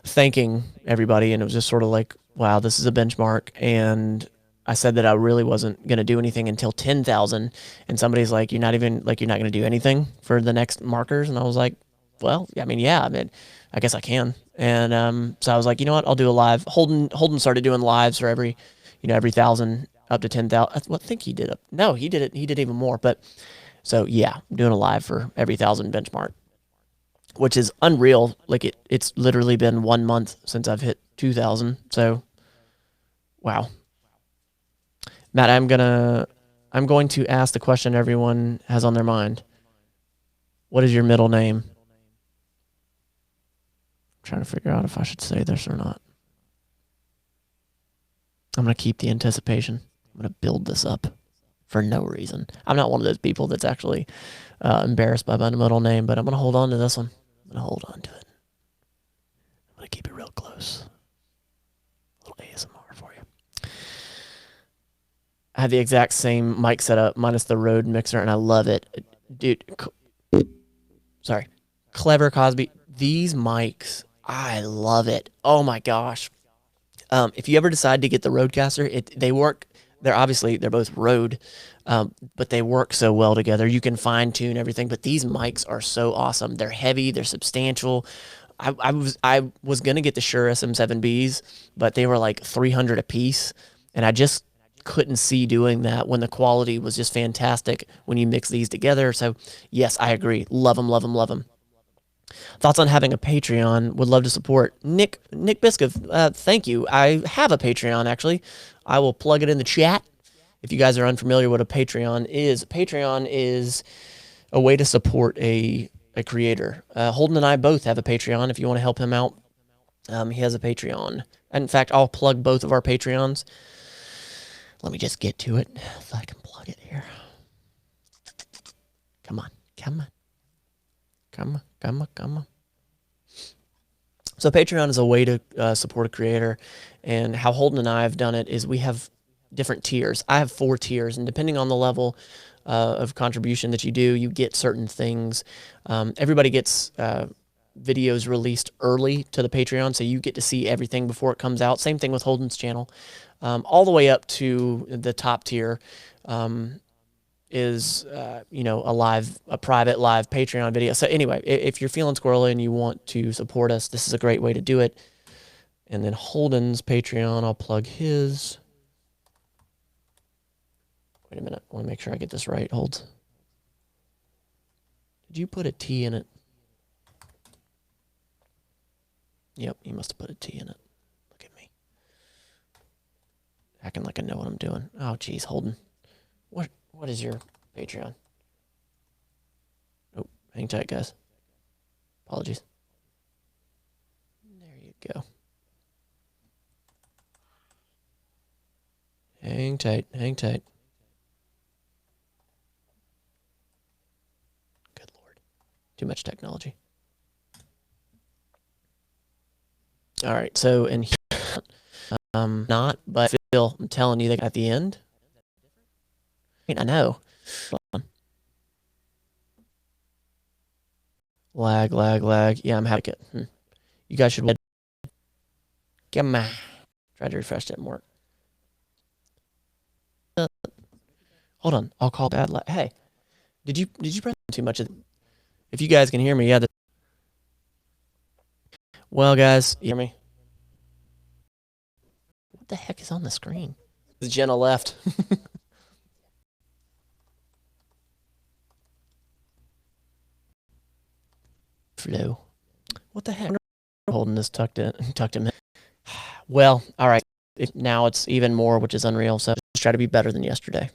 thanking everybody, and it was just sort of like, wow, this is a benchmark. And I said that I really wasn't going to do anything until 10,000, and somebody's like, you're not going to do anything for the next markers, and I was like, well, I mean, I guess I can. And so I was like, you know what, I'll do a live. Holden started doing lives for every 1,000 up to 10,000. I think he did he did it. He did even more. But so yeah, I'm doing a live for every 1,000 benchmark, which is unreal. Like it's literally been 1 month since I've hit 2,000. So wow. Matt, I'm going to ask the question everyone has on their mind. What is your middle name? I'm trying to figure out if I should say this or not. I'm going to keep the anticipation. I'm going to build this up for no reason. I'm not one of those people that's actually embarrassed by my middle name, but I'm going to hold on to this one. I'm going to hold on to it. I'm going to keep it real close. A little ASMR for you. I had the exact same mic setup minus the Rode mixer, and I love it. Dude, sorry. Clever Cosby. These mics, I love it. Oh my gosh. If you ever decide to get the Rodecaster, they work. They're both Rode, but they work so well together. You can fine tune everything, but these mics are so awesome. They're heavy. They're substantial. I was gonna get the Shure SM7Bs, but they were like $300 a piece, and I just couldn't see doing that when the quality was just fantastic when you mix these together. So yes, I agree. Love them, love them, love them. Thoughts on having a Patreon? Would love to support. Nick Biscoff, thank you. I have a Patreon, actually. I will plug it in the chat. If you guys are unfamiliar what a Patreon is a way to support a creator. Holden and I both have a Patreon if you want to help him out. He has a Patreon. In fact, I'll plug both of our Patreons. Let me just get to it so I can plug it here. Come on. So Patreon is a way to support a creator, and how Holden and I have done it is we have different tiers. I have 4 tiers, and depending on the level of contribution that you do, you get certain things. Everybody gets videos released early to the Patreon, so you get to see everything before it comes out. Same thing with Holden's channel. All the way up to the top tier is a private live Patreon video. So anyway, if you're feeling squirrely and you want to support us, this is a great way to do it. And then Holden's Patreon, I'll plug his. Wait a minute, I want to make sure I get this right. Hold. Did you put a T in it? Yep, you must have put a T in it. Look at me. Acting like I know what I'm doing. Oh, geez, Holden. What is your Patreon? Oh, hang tight, guys. Apologies. There you go. Hang tight. Good Lord. Too much technology. All right, so in here, not, but Phil, I'm telling you that at the end, I know. Lag. Yeah, I'm having it. You guys should. Come on. Try to refresh, didn't work. Hold on. I'll call bad lag. Hey, did you press too much? If you guys can hear me, yeah. Well, guys, you hear me? What the heck is on the screen? Jenna left. Flow. What the heck? Holding this tucked him in. Well, all right. Now it's even more, which is unreal. So just try to be better than yesterday.